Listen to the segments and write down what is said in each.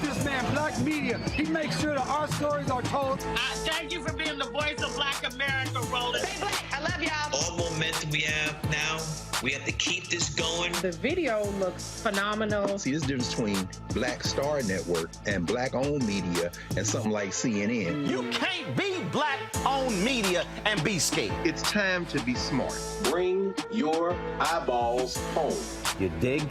this man, black media. He makes sure that our stories are told. Thank you for being the voice of Black America, Roland. Stay black. I love y'all. All momentum we have now, we have to keep this going. The video looks phenomenal. See, this difference between Black Star Network and black-owned media and something like CNN. You can't be black-owned media and be scared. It's time to be smart. Bring your eyeballs home. You dig?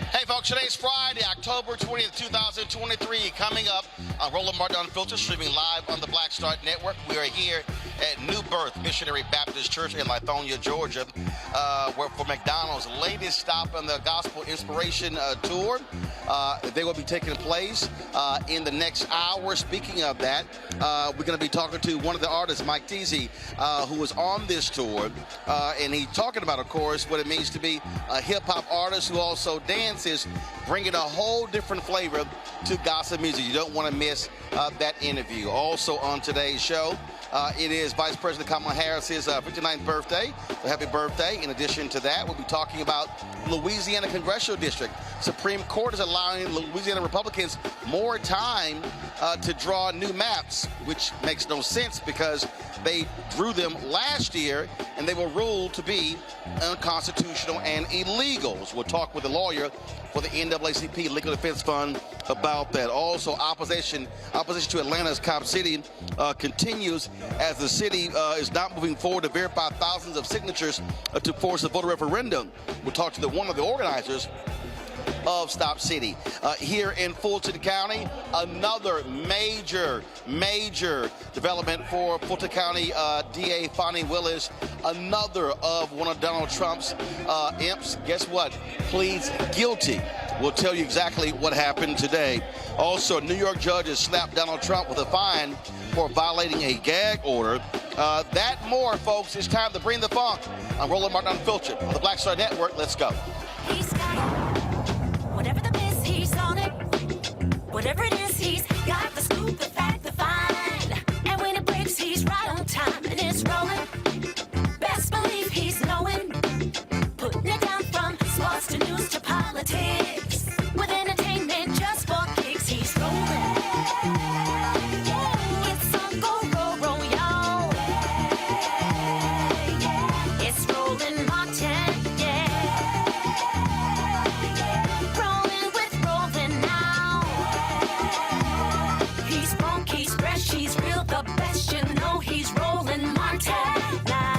Hey folks, today's Friday, October 20th, 2023. Coming up on Roland Martin Unfiltered, streaming live on the Black Star Network. We are here at New Birth Missionary Baptist Church in Lithonia, Georgia, where for McDonald's latest stop on the Gospel Inspiration Tour. They will be taking place in the next hour. Speaking of that, we're going to be talking to one of the artists, Mike Teasy, who is on this tour. And he's talking about, of course, what it means to be a hip-hop artist who also dances, bringing a whole different flavor to gospel music. You don't want to miss that interview. Also on today's show, it is Vice President Kamala Harris's 59th birthday. So happy birthday. In addition to that, we'll be talking about Louisiana Congressional District. Supreme Court is allowing Louisiana Republicans more time to draw new maps, which makes no sense because they drew them last year and they were ruled to be unconstitutional and illegal. So we'll talk with the lawyer for the NAACP Legal Defense Fund about that. Also, opposition to Atlanta's Cop City continues as the city is not moving forward to verify thousands of signatures to force a voter referendum. We'll talk to one of the organizers of Stop City. Here in Fulton County, another major development for Fulton County DA Fonnie Willis, another of one of Donald Trump's imps. Guess what? Pleads guilty. We'll tell you exactly what happened today. Also, a New York judge has slapped Donald Trump with a fine for violating a gag order. That more, folks. It's time to bring the funk. I'm Roland Martin Unfiltered on the Black Star Network. Let's go. He's got whatever the miss, he's on it. Whatever it is, he's got the scoop, the fact, the find. And when it breaks, he's right on time and it's rolling. Best believe he's knowing. Putting it down from sports to news to politics. With entertainment just for kicks, he's rolling. It's on go, roll, y'all. It's Roland Martin, rolling with Roland now. He's funk, he's fresh, he's real, the best, you know he's Roland Martin now.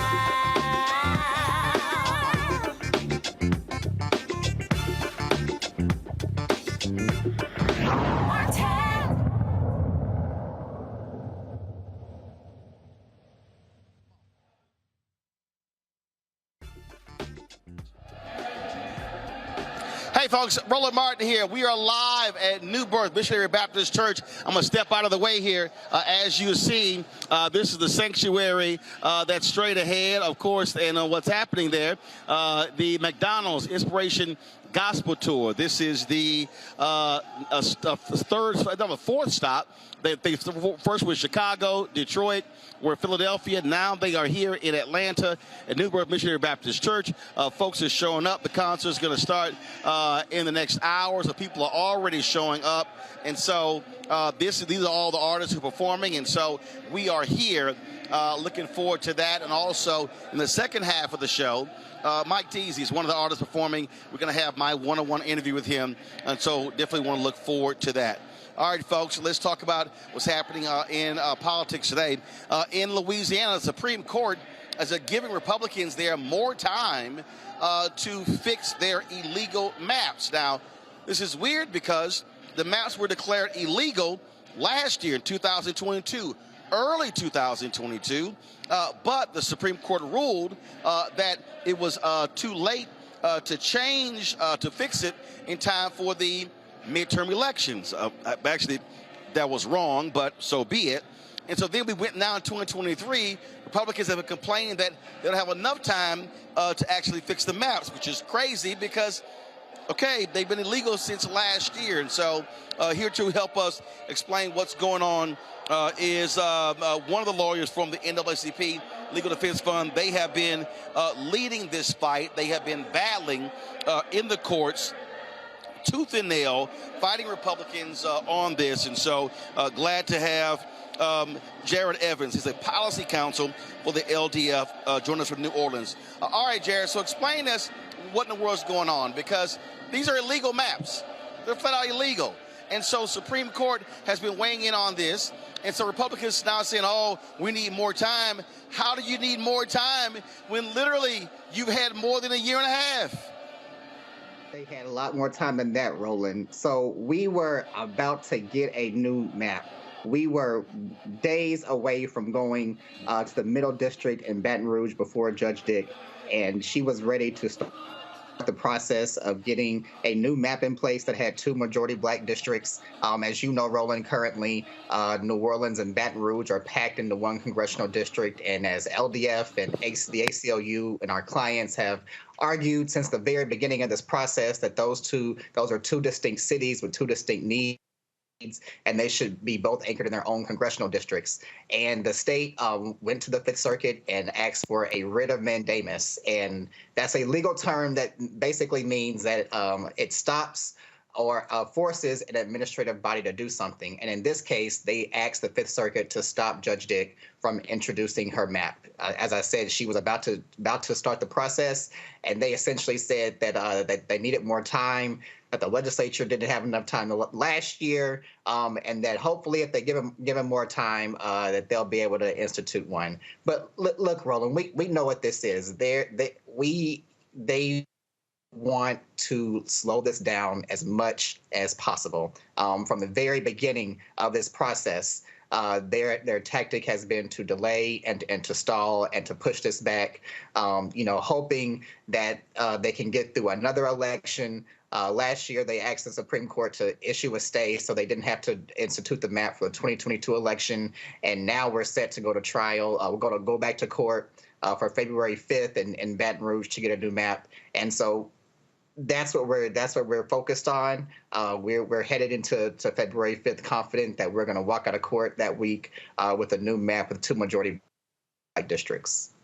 Hey folks, Roland Martin here. We are live at New Birth Missionary Baptist Church. I'm going to step out of the way here. As you see, this is the sanctuary that's straight ahead, of course, and what's happening there. The McDonald's Inspiration Gospel Tour. This is the fourth stop. They first was Chicago, Detroit, were Philadelphia. Now they are here in Atlanta at New Birth Missionary Baptist Church. Folks are showing up. The concert is going to start in the next hour, so people are already showing up. And so these are all the artists who are performing, and so we are here looking forward to that. And also in the second half of the show, Mike Teasy is one of the artists performing. We're going to have my one-on-one interview with him, and so definitely want to look forward to that. All right, folks, let's talk about what's happening in politics today. In Louisiana, the Supreme Court is giving Republicans there more time to fix their illegal maps. Now, this is weird because the maps were declared illegal last year in 2022. early 2022, but the Supreme Court ruled that it was too late to change, to fix it in time for the midterm elections. Actually, that was wrong, but so be it. And so then we went now in 2023. Republicans have been complaining that they don't have enough time to actually fix the maps, which is crazy because, okay, they've been illegal since last year. And so here to help us explain what's going on is one of the lawyers from the NAACP Legal Defense Fund. They have been leading this fight. They have been battling in the courts, tooth and nail, fighting Republicans on this. And so glad to have Jared Evans. He's a policy counsel for the LDF. Join us from New Orleans. All right, Jared, so explain us what in the world's going on, because these are illegal maps. They're flat out illegal. And so Supreme Court has been weighing in on this. And so Republicans now saying, oh, we need more time. How do you need more time when literally you've had more than a year and a half? They had a lot more time than that, Roland. So we were about to get a new map. We were days away from going to the Middle District in Baton Rouge before Judge Dick, and she was ready to start the process of getting a new map in place that had 2 majority black districts. As you know, Roland, currently New Orleans and Baton Rouge are packed into 1 congressional district, and as LDF and the ACLU and our clients have argued since the very beginning of this process that those are 2 distinct cities with 2 distinct needs, and they should be both anchored in their own congressional districts. And the state went to the Fifth Circuit and asked for a writ of mandamus. And that's a legal term that basically means that it stops or forces an administrative body to do something. And in this case, they asked the Fifth Circuit to stop Judge Dick from introducing her map. As I said, she was about to start the process, and they essentially said that they needed more time, that the legislature didn't have enough time last year, and that hopefully if they give them more time, that they'll be able to institute one. But look, Roland, we know what this is. They want to slow this down as much as possible. From the very beginning of this process, their tactic has been to delay and to stall and to push this back, hoping that they can get through another election. Last year, they asked the Supreme Court to issue a stay so they didn't have to institute the map for the 2022 election. And now we're set to go to trial. We're going to go back to court for February 5th in Baton Rouge to get a new map. And so that's what we're focused on. We're headed into February 5th confident that we're going to walk out of court that week with a new map with 2 majority black districts.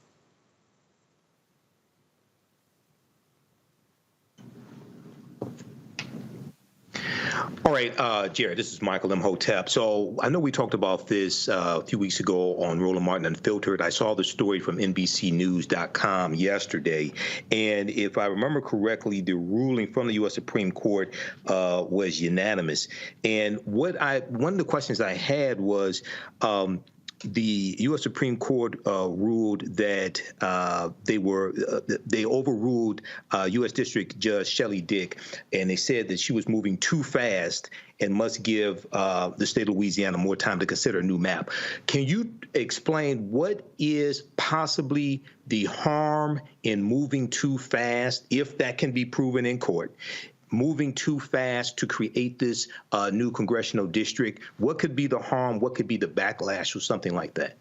All right, Jared, this is Michael Imhotep. So I know we talked about this a few weeks ago on Roland Martin Unfiltered. I saw the story from NBCnews.com yesterday. And if I remember correctly, the ruling from the U.S. Supreme Court was unanimous. And one of the questions I had was, the U.S. Supreme Court ruled that they overruled U.S. District Judge Shelley Dick, and they said that she was moving too fast and must give the state of Louisiana more time to consider a new map. Can you explain what is possibly the harm in moving too fast, if that can be proven in court? Moving too fast to create this new congressional district? What could be the harm? What could be the backlash or something like that?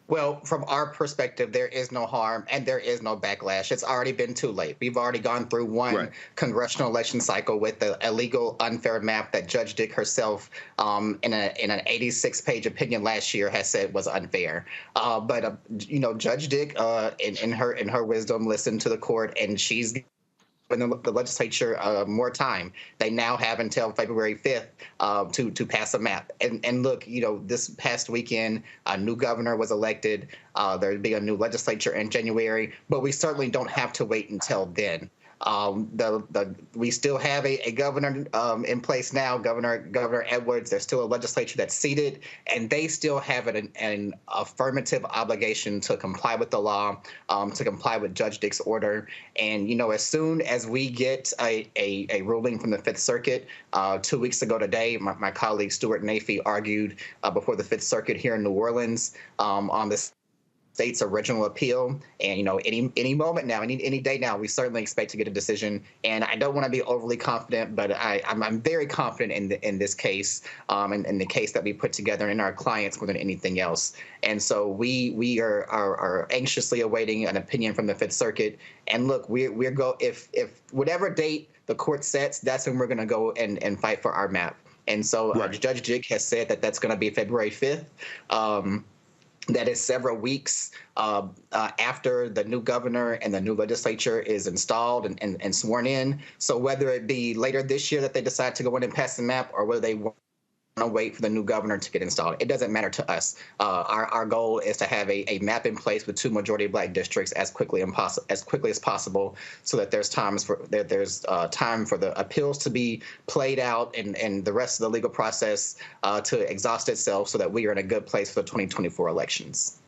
Well, from our perspective, there is no harm and there is no backlash. It's already been too late. We've already gone through one congressional election cycle with the illegal, unfair map that Judge Dick herself, in an 86-page opinion last year, has said was unfair. But Judge Dick, in her wisdom, listened to the court, and she's given the legislature more time. They now have until February 5th to pass a map. And look, this past weekend, a new governor was elected. There'll be a new legislature in January, but we certainly don't have to wait until then. We still have a governor in place now, Governor Edwards. There's still a legislature that's seated, and they still have an affirmative obligation to comply with the law, to comply with Judge Dick's order. And, as soon as we get a ruling from the Fifth Circuit, 2 weeks ago today, my colleague Stuart Nafee argued before the Fifth Circuit here in New Orleans on the state's original appeal. And, any moment now, any day now, we certainly expect to get a decision. And I don't want to be overly confident, but I'm very confident in this case, and in the case that we put together and in our clients more than anything else. And so we are anxiously awaiting an opinion from the Fifth Circuit. And look, if whatever date the court sets, that's when we're going to go and fight for our map. And so Judge Dick has said that that's going to be February 5th. That is several weeks after the new governor and the new legislature is installed and sworn in. So whether it be later this year that they decide to go in and pass the map, or whether they want to wait for the new governor to get installed, it doesn't matter to us. Our goal is to have a map in place with 2 majority black districts as quickly as possible, so that there's time for the appeals to be played out and the rest of the legal process to exhaust itself, so that we are in a good place for the 2024 elections.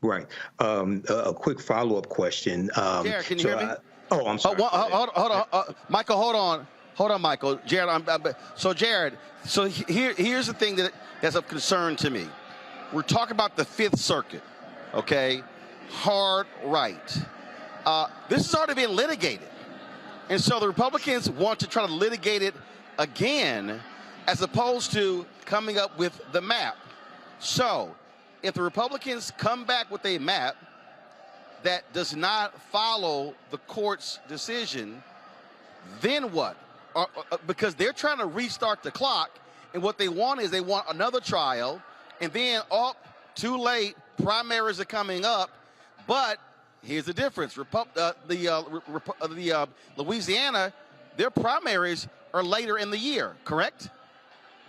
Right. A quick follow-up question. Jared, can you hear me? I'm sorry. Hold on. Michael, hold on. Hold on, Michael. Jared, Jared, here's the thing that's of concern to me. We're talking about the Fifth Circuit, okay? Hard right. This has already been litigated. And so the Republicans want to try to litigate it again, as opposed to coming up with the map. So if the Republicans come back with a map that does not follow the court's decision, then what? Because they're trying to restart the clock, and what they want is another trial, and then, too late, primaries are coming up. But here's the difference. Louisiana, their primaries are later in the year, correct?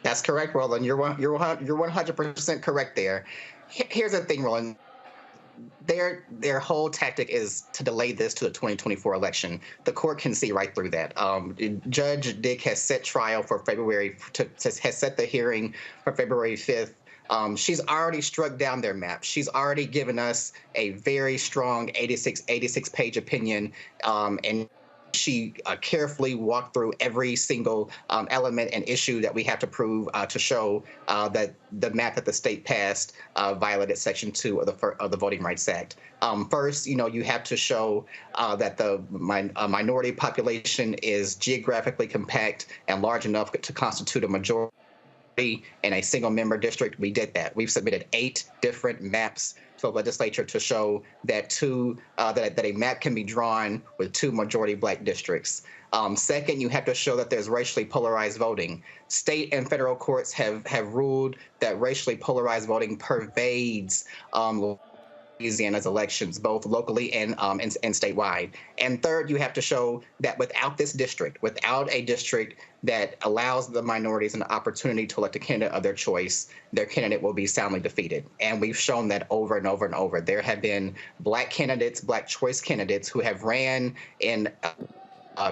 That's correct, Roland. You're 100% correct there. Here's the thing, Roland. Their whole tactic is to delay this to the 2024 election. The court can see right through that. Judge Dick has set trial for has set the hearing for February 5th. She's already struck down their map. She's already given us a very strong 86-page opinion, and she carefully walked through every single element and issue that we have to prove to show that the map that the state passed violated Section 2 of the Voting Rights Act. First, you have to show that the minority population is geographically compact and large enough to constitute a majority in a single-member district. We did that. We've submitted 8 different maps to the legislature to show that that a map can be drawn with 2 majority black districts. Second, you have to show that there's racially polarized voting. State and federal courts have ruled that racially polarized voting pervades Louisiana's elections, both locally and statewide. And third, you have to show that without a district that allows the minorities an opportunity to elect a candidate of their choice, their candidate will be soundly defeated. And we've shown that over and over and over. There have been black candidates, black choice candidates, who have ran in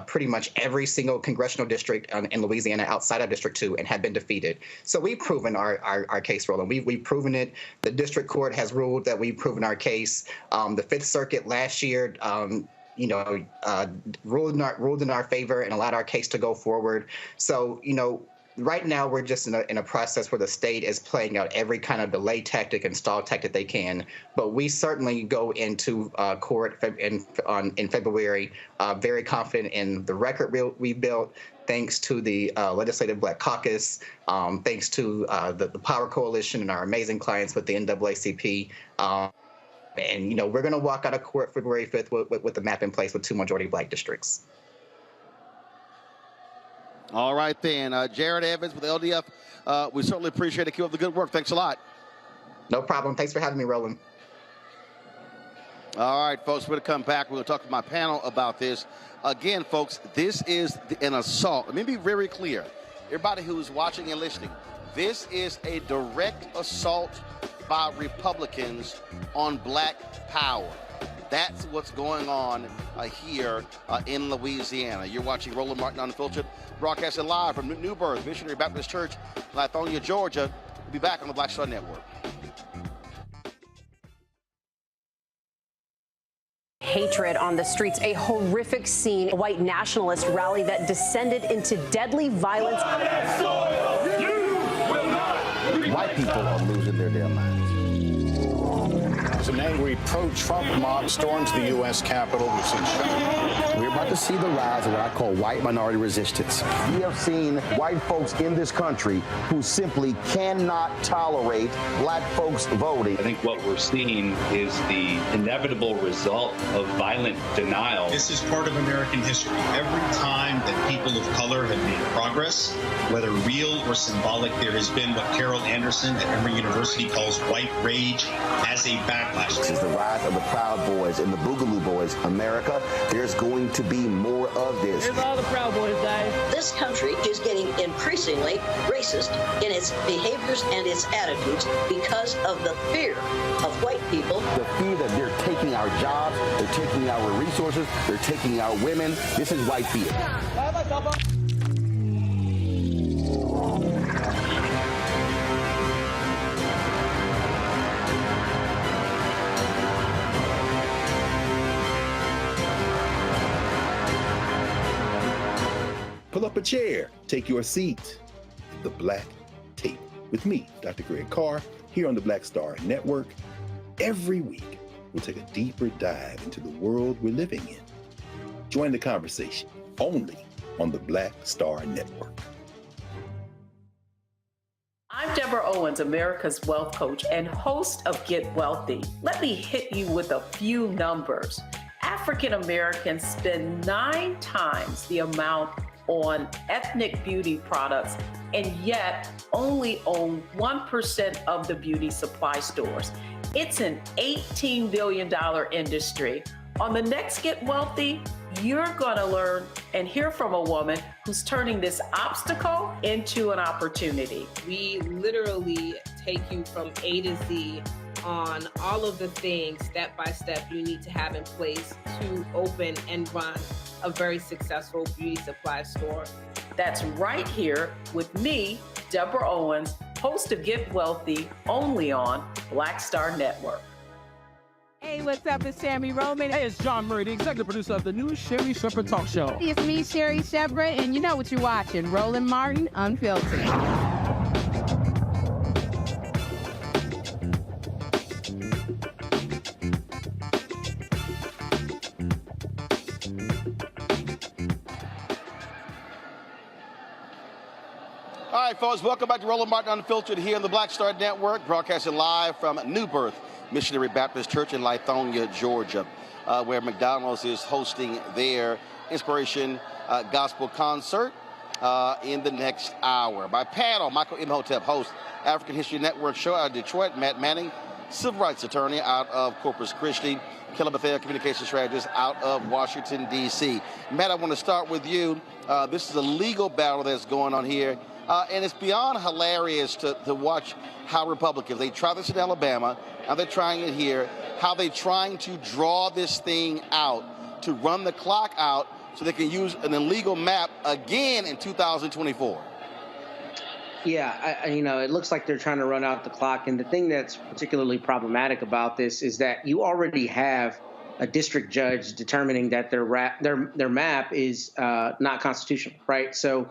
pretty much every single congressional district in Louisiana outside of District 2 and have been defeated. So we've proven our case, Roland. We've proven it. The district court has ruled that we've proven our case. The Fifth Circuit last year ruled in our favor and allowed our case to go forward. So, right now we're just in a process where the state is playing out every kind of delay tactic and stall tactic they can. But we certainly go into court in February very confident in the record we built, thanks to the Legislative Black Caucus, thanks to the Power Coalition and our amazing clients with the NAACP. And, we're going to walk out of court February 5th with the map in place with 2 majority black districts. All right, then. Jared Evans with LDF, we certainly appreciate it. Keep up the good work. Thanks a lot. No problem. Thanks for having me, Roland. All right, folks, we're going to come back. We're going to talk to my panel about this. Again, folks, this is an assault. Let me be very clear. Everybody who's watching and listening, this is a direct assault by Republicans on black power. That's what's going on here in Louisiana. You're watching Roland Martin Unfiltered, broadcasting live from New Birth Missionary Baptist Church, Lithonia, Georgia. We'll be back on the Black Star Network. Hatred on the streets, a horrific scene, a white nationalist rally that descended into deadly violence. White people are losing their damn minds. As an angry pro-Trump mob storms the U.S. Capitol, we're about to see the rise of what I call white minority resistance. We have seen white folks in this country who simply cannot tolerate black folks voting. I think what we're seeing is the inevitable result of violent denial. This is part of American history. Every time that people of color have made progress, whether real or symbolic, there has been what Carol Anderson at Emory University calls white rage as a backlash. This is the rise of the Proud Boys and the Boogaloo Boys. America, there's going to be more of this. Here's all the Proud Boys, guys. This country is getting increasingly racist in its behaviors and its attitudes because of the fear of white people. The fear that they're taking our jobs, they're taking our resources, they're taking our women. This is white fear. Pull up a chair, take your seat at the Black Table with me, Dr. Greg Carr, here on the Black Star Network. Every week, we'll take a deeper dive into the world we're living in. Join the conversation only on the Black Star Network. I'm Deborah Owens, America's Wealth Coach and host of Get Wealthy. Let me hit you with a few numbers. African Americans spend 9 times the amount on ethnic beauty products and yet only own 1% of the beauty supply stores. It's an $18 billion industry. On the next Get Wealthy, you're gonna learn and hear from a woman who's turning this obstacle into an opportunity. We literally take you from A to Z on all of the things step by step you need to have in place to open and run a very successful beauty supply store. That's right here with me, Deborah Owens, host of Get Wealthy, only on Black Star Network. Hey, what's up? It's Sammy Roman. Hey, it's John Murray, the executive producer of the new Sherry Shepherd Talk Show. It's me, Sherry Shepherd, and you know what you're watching, Roland Martin Unfiltered. All right, folks, welcome back to Roland Martin Unfiltered here on the Black Star Network, broadcasting live from New Birth Missionary Baptist Church in Lithonia, Georgia, where McDonald's is hosting their Inspiration Gospel Concert in the next hour. My panel, Michael Imhotep, host, African History Network show out of Detroit, Matt Manning, civil rights attorney out of Corpus Christi, Kelly Bethel, communication strategist out of Washington, D.C. Matt, I want to start with you. This is a legal battle that's going on here. And it's beyond hilarious to watch how Republicans, they try this in Alabama, and they're trying it here, how they're trying to draw this thing out, to run the clock out so they can use an illegal map again in 2024. Yeah, it looks like they're trying to run out the clock. And the thing that's particularly problematic about this is that you already have a district judge determining that their map is not constitutional, right? So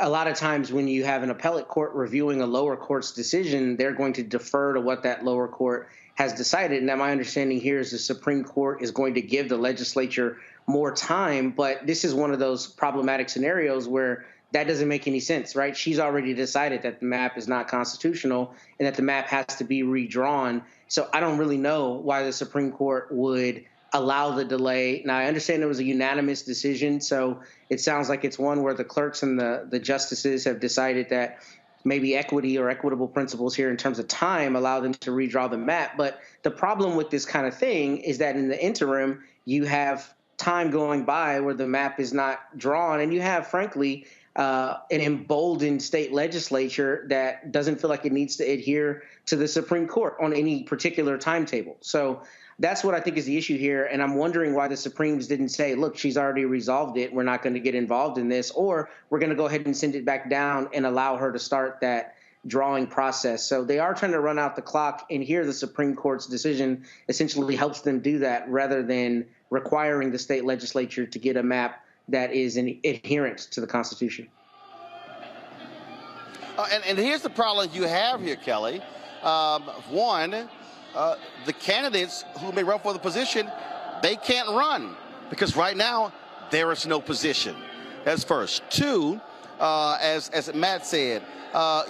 a lot of times when you have an appellate court reviewing a lower court's decision, they're going to defer to what that lower court has decided. And now my understanding here is the Supreme Court is going to give the legislature more time. But this is one of those problematic scenarios where that doesn't make any sense, right? She's already decided that the map is not constitutional and that the map has to be redrawn. So I don't really know why the Supreme Court would allow the delay. Now, I understand it was a unanimous decision, so it sounds like it's one where the clerks and the justices have decided that maybe equity or equitable principles here in terms of time allow them to redraw the map. But the problem with this kind of thing is that in the interim, you have time going by where the map is not drawn, and you have, frankly, an emboldened state legislature that doesn't feel like it needs to adhere to the Supreme Court on any particular timetable. So that's what I think is the issue here. And I'm wondering why the Supremes didn't say, look, she's already resolved it. We're not going to get involved in this, or we're going to go ahead and send it back down and allow her to start that drawing process. So they are trying to run out the clock, and here the Supreme Court's decision essentially helps them do that rather than requiring the state legislature to get a map that is in adherence to the Constitution. And here's the problem you have here, Kelly. One, the candidates who may run for the position, they can't run because right now there is no position. That's first. Two, as Matt said,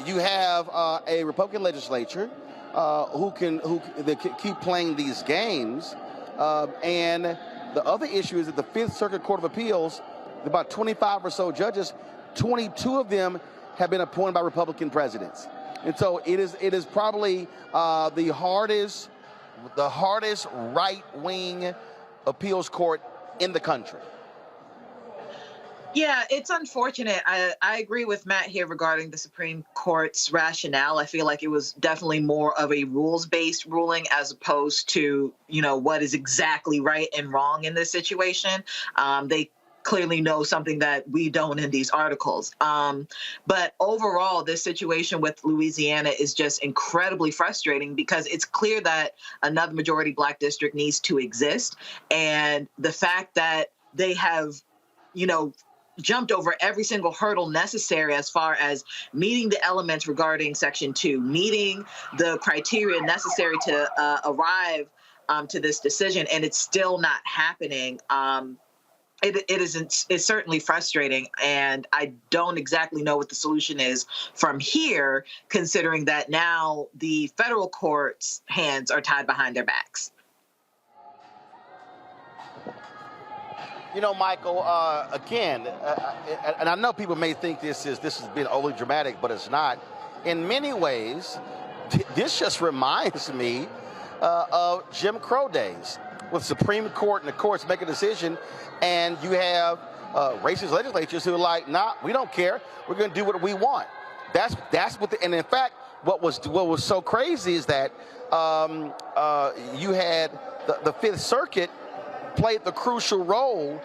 you have a Republican legislature who can keep playing these games. And the other issue is that the Fifth Circuit Court of Appeals, about 25 or so judges, 22 of them have been appointed by Republican presidents. And so it is probably the hardest right-wing appeals court in the country. Yeah, it's unfortunate. I agree with Matt here regarding the Supreme Court's rationale. I feel like it was definitely more of a rules-based ruling as opposed to, what is exactly right and wrong in this situation. They clearly know something that we don't in these articles. But overall, this situation with Louisiana is just incredibly frustrating because it's clear that another majority Black district needs to exist. And the fact that they have, jumped over every single hurdle necessary as far as meeting the elements regarding Section 2, meeting the criteria necessary to arrive to this decision, and it's still not happening. It's certainly frustrating, and I don't exactly know what the solution is from here, considering that now the federal court's hands are tied behind their backs. Michael, again, and I know people may think this has been overly dramatic, but it's not. In many ways, this just reminds me of Jim Crow days, with Supreme Court and the courts make a decision, and you have racist legislatures who are like, nah, we don't care. We're going to do what we want. That's what. And in fact, what was so crazy is that you had the Fifth Circuit played the crucial role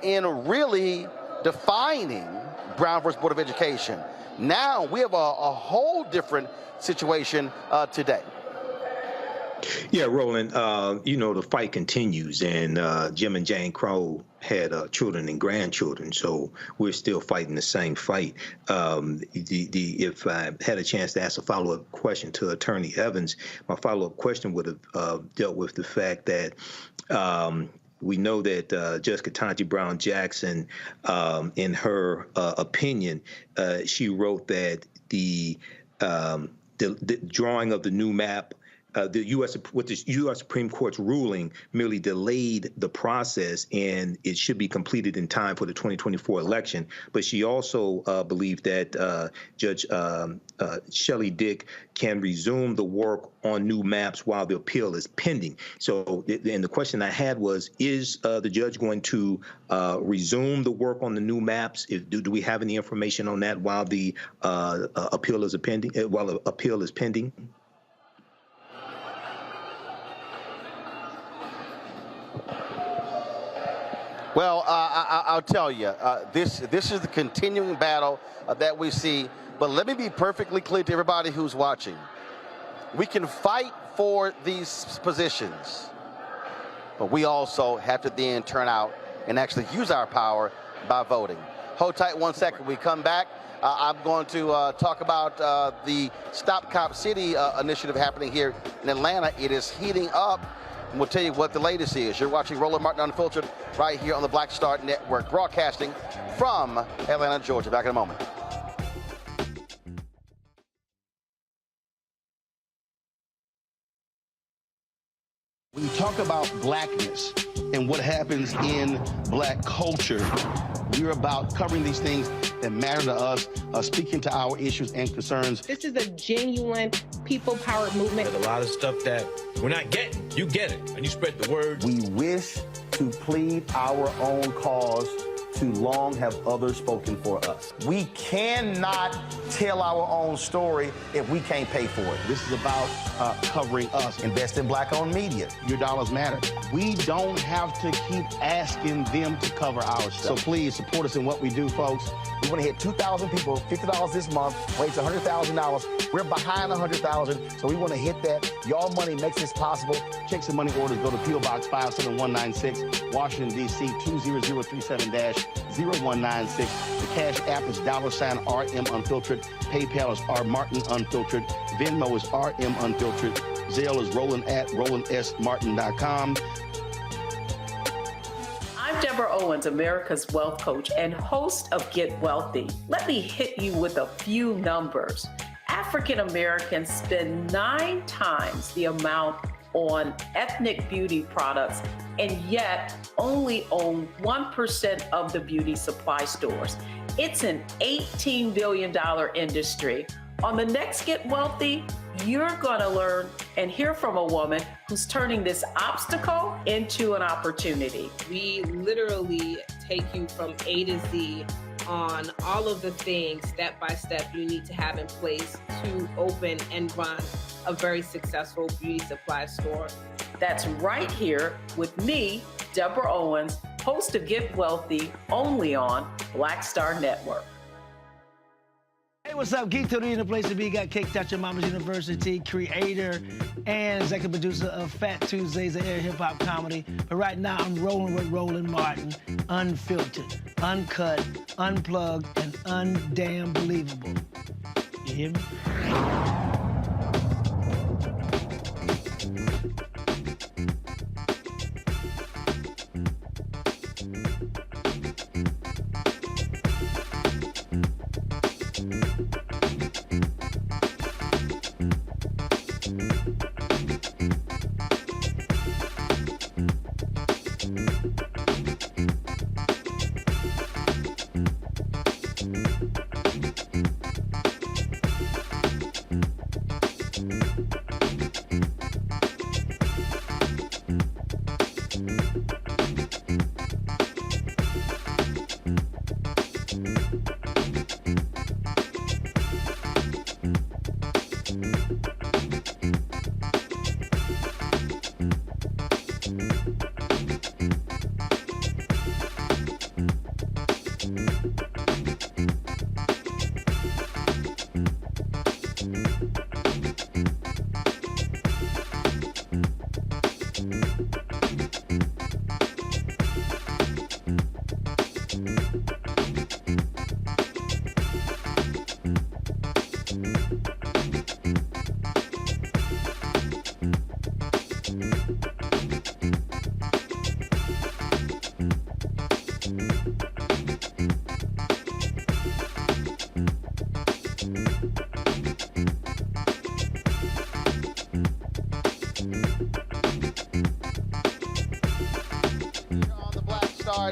in really defining Brown versus Board of Education. Now we have a whole different situation today. Yeah, Roland, the fight continues, and Jim and Jane Crow had children and grandchildren, so we're still fighting the same fight. If I had a chance to ask a follow-up question to Attorney Evans, my follow-up question would have dealt with the fact that we know that Judge Ketanji Brown Jackson, in her opinion, she wrote that the drawing of the new map, the U.S. Supreme Court's ruling merely delayed the process, and it should be completed in time for the 2024 election. But she also believed that Judge Shelley Dick can resume the work on new maps while the appeal is pending. So, and the question I had was, is the judge going to resume the work on the new maps? Do we have any information on that while the appeal is pending? While the appeal is pending? Well, I'll tell you, this is the continuing battle that we see. But let me be perfectly clear to everybody who's watching. We can fight for these positions, but we also have to then turn out and actually use our power by voting. Hold tight 1 second. When we come back, I'm going to talk about the Stop Cop City initiative happening here in Atlanta. It is heating up. And we'll tell you what the latest is. You're watching Roland Martin Unfiltered right here on the Black Star Network, broadcasting from Atlanta, Georgia. Back in a moment. When you talk about blackness and what happens in Black culture, we're about covering these things that matter to us, speaking to our issues and concerns. This is a genuine people-powered movement. There's a lot of stuff that we're not getting. You get it, and you spread the word. We wish to plead our own cause too long have others spoken for us. We cannot tell our own story if we can't pay for it. This is about covering us. Invest in Black-owned media. Your dollars matter. We don't have to keep asking them to cover our stuff. So please support us in what we do, folks. We want to hit 2,000 people, $50 this month, raise $100,000. We're behind 100,000, so we want to hit that. Y'all money makes this possible. Checks and money orders go to P.O. Box 57196, Washington, D.C. 20037-0196. The Cash App is $RM Unfiltered. PayPal is R Martin Unfiltered. Venmo is RM Unfiltered. Zelle is Roland at RolandSMartin.com. I'm Deborah Owens, America's Wealth Coach and host of Get Wealthy. Let me hit you with a few numbers. African Americans spend 9 times the amount on ethnic beauty products and yet only own 1% of the beauty supply stores. It's an $18 billion industry. On the next Get Wealthy, you're going to learn and hear from a woman who's turning this obstacle into an opportunity. We literally take you from A to Z on all of the things step by step you need to have in place to open and run a very successful beauty supply store. That's right here with me, Deborah Owens, host of Get Wealthy, only on Black Star Network. Hey, what's up? Geek Tony in the place to be. Got Kicked Out Your Mama's University, creator and executive producer of Fat Tuesdays, an air hip-hop comedy. But right now, I'm rolling with Roland Martin, unfiltered, uncut, unplugged, and undamn believable. You hear me?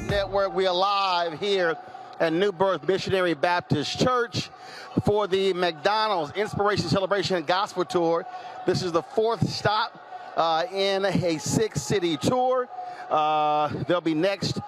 Network. We are live here at New Birth Missionary Baptist Church for the McDonald's Inspiration Celebration and Gospel Tour. This is the 4th stop in a 6-city tour. They'll be next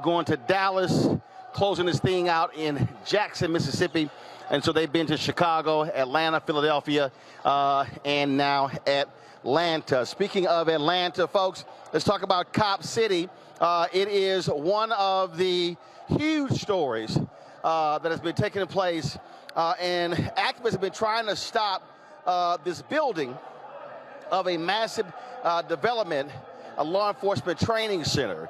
going to Dallas, closing this thing out in Jackson, Mississippi. And so they've been to Chicago, Atlanta, Philadelphia, and now Atlanta. Speaking of Atlanta, folks, let's talk about Cop City. It is one of the huge stories that has been taking place, and activists have been trying to stop this building of a massive development, a law enforcement training center.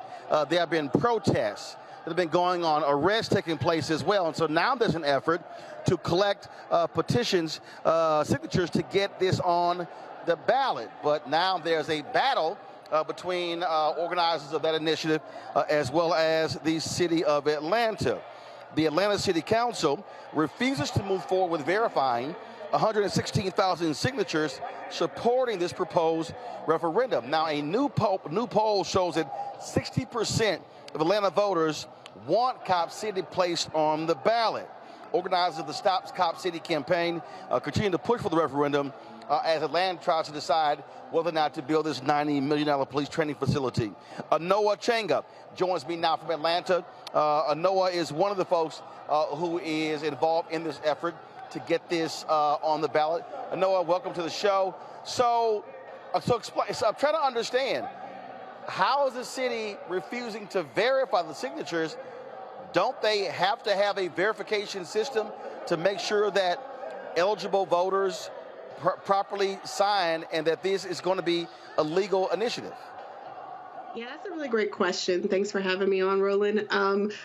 There have been protests that have been going on, arrests taking place as well, and so now there's an effort to collect petitions, signatures to get this on the ballot. But now there's a battle between organizers of that initiative as well as the city of Atlanta. The Atlanta City Council refuses to move forward with verifying 116,000 signatures supporting this proposed referendum. Now, a new poll shows that 60% of Atlanta voters want Cop City placed on the ballot. organizers of the Stop Cop City campaign, continue to push for the referendum as Atlanta tries to decide whether or not to build this $90 million police training facility. Noah Changa joins me now from Atlanta. Noah is one of the folks who is involved in this effort to get this on the ballot. Noah, welcome to the show. So explain. So I'm trying to understand, how is the city refusing to verify the signatures? Don't they have to have a verification system to make sure that eligible voters properly sign and that this is going to be a legal initiative? Yeah, that's a really great question. Thanks for having me on, Roland.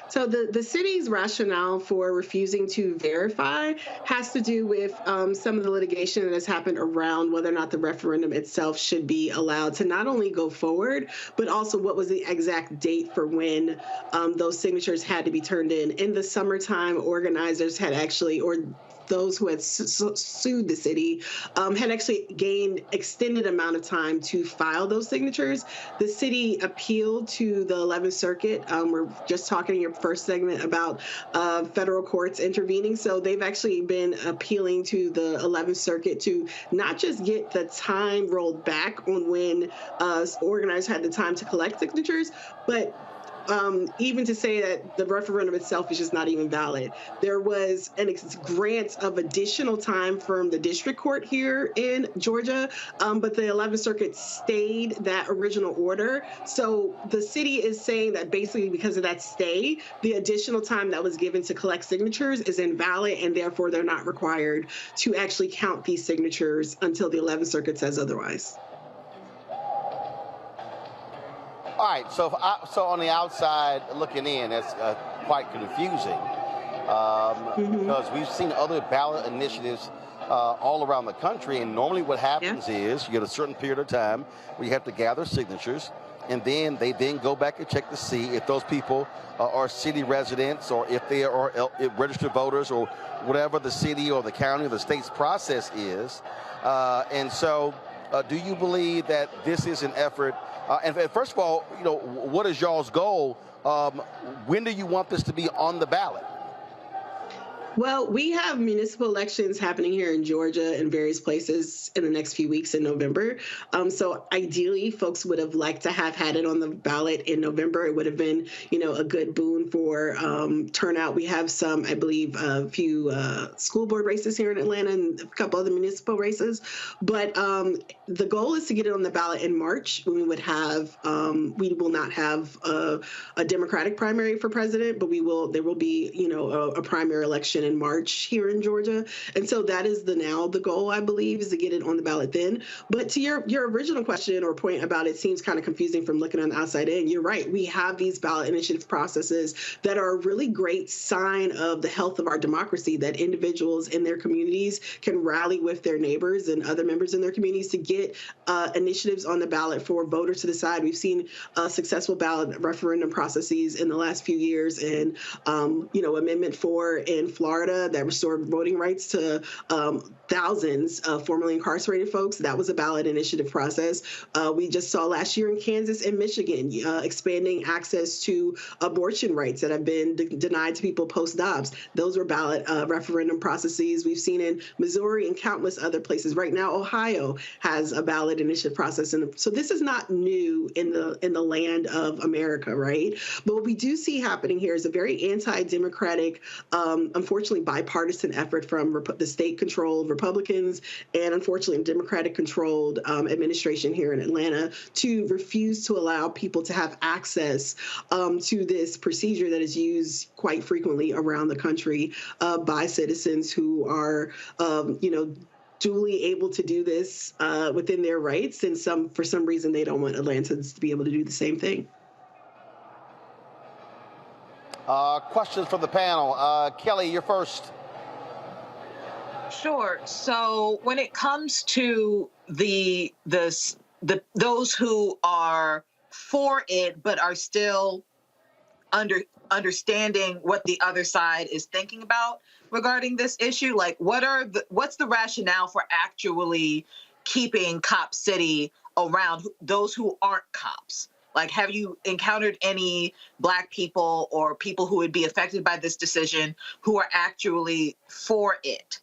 So the city's rationale for refusing to verify has to do with some of the litigation that has happened around whether or not the referendum itself should be allowed to not only go forward, but also what was the exact date for when those signatures had to be turned in. In the summertime, organizers had actually, or those who had sued the city had actually gained extended amount of time to file those signatures. The city appealed to the 11th Circuit. We're just talking in your first segment about federal courts intervening. So they've actually been appealing to the 11th Circuit to not just get the time rolled back on when organizers had the time to collect signatures, but even to say that the referendum itself is just not even valid. There was a grant of additional time from the district court here in Georgia, but the 11th Circuit stayed that original order. So the city is saying that basically because of that stay, the additional time that was given to collect signatures is invalid, and therefore they're not required to actually count these signatures until the 11th Circuit says otherwise. All right, so on the outside looking in, that's quite confusing because we've seen other ballot initiatives all around the country, and normally what happens is you get a certain period of time where you have to gather signatures, and then they go back and check to see if those people are city residents or if they are registered voters or whatever the city or the county or the state's process is. And so do you believe that this is an effort? And first of all, you know, what is y'all's goal? When do you want this to be on the ballot? Well, we have municipal elections happening here in Georgia and various places in the next few weeks in November. So ideally, folks would have liked to have had it on the ballot in November. It would have been, you know, a good boon for turnout. We have some, I believe, a few school board races here in Atlanta and a couple other municipal races. But the goal is to get it on the ballot in March when we would have, we will not have a Democratic primary for president, but there will be, you know, a primary election in March here in Georgia. And so that is the goal, I believe, is to get it on the ballot then. But to your original question or point about it seems kind of confusing from looking on the outside in, you're right. We have these ballot initiative processes that are a really great sign of the health of our democracy, that individuals in their communities can rally with their neighbors and other members in their communities to get initiatives on the ballot for voters to decide. We've seen successful ballot referendum processes in the last few years, and Amendment 4 in Florida that restored voting rights to thousands of formerly incarcerated folks. That was a ballot initiative process. We just saw last year in Kansas and Michigan expanding access to abortion rights that have been denied to people post-Dobbs. Those were ballot referendum processes. We've seen in Missouri and countless other places. Right now, Ohio has a ballot initiative process, and so this is not new in the land of America, right? But what we do see happening here is a very anti-democratic, unfortunately bipartisan effort from the state-controlled Republicans and unfortunately Democratic-controlled administration here in Atlanta to refuse to allow people to have access to this procedure that is used quite frequently around the country by citizens who are, duly able to do this within their rights, and for some reason they don't want Atlantans to be able to do the same thing. Questions from the panel. Kelly, you're first. Sure. So when it comes to those who are for it but are still understanding what the other side is thinking about regarding this issue, like what's the rationale for actually keeping Cop City around those who aren't cops? Like, have you encountered any Black people or people who would be affected by this decision who are actually for it?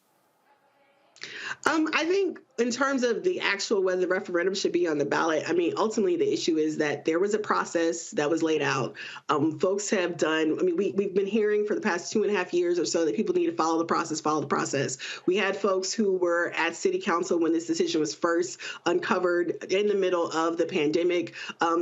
I think in terms of the actual whether the referendum should be on the ballot, I mean, ultimately the issue is that there was a process that was laid out. Folks have done, I mean, we've been hearing for the past 2.5 years or so that people need to follow the process. We had folks who were at city council when this decision was first uncovered in the middle of the pandemic.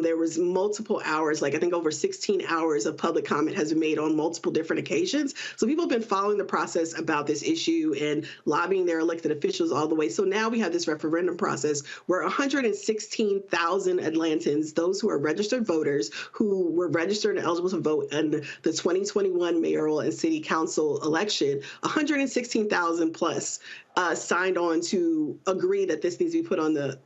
There was multiple hours, like I think over 16 hours of public comment has been made on multiple different occasions. So people have been following the process about this issue and lobbying their elected officials all the way. So now we have this referendum process where 116,000 Atlantans, those who are registered voters who were registered and eligible to vote in the 2021 mayoral and city council election, 116,000 plus signed on to agree that this needs to be put on the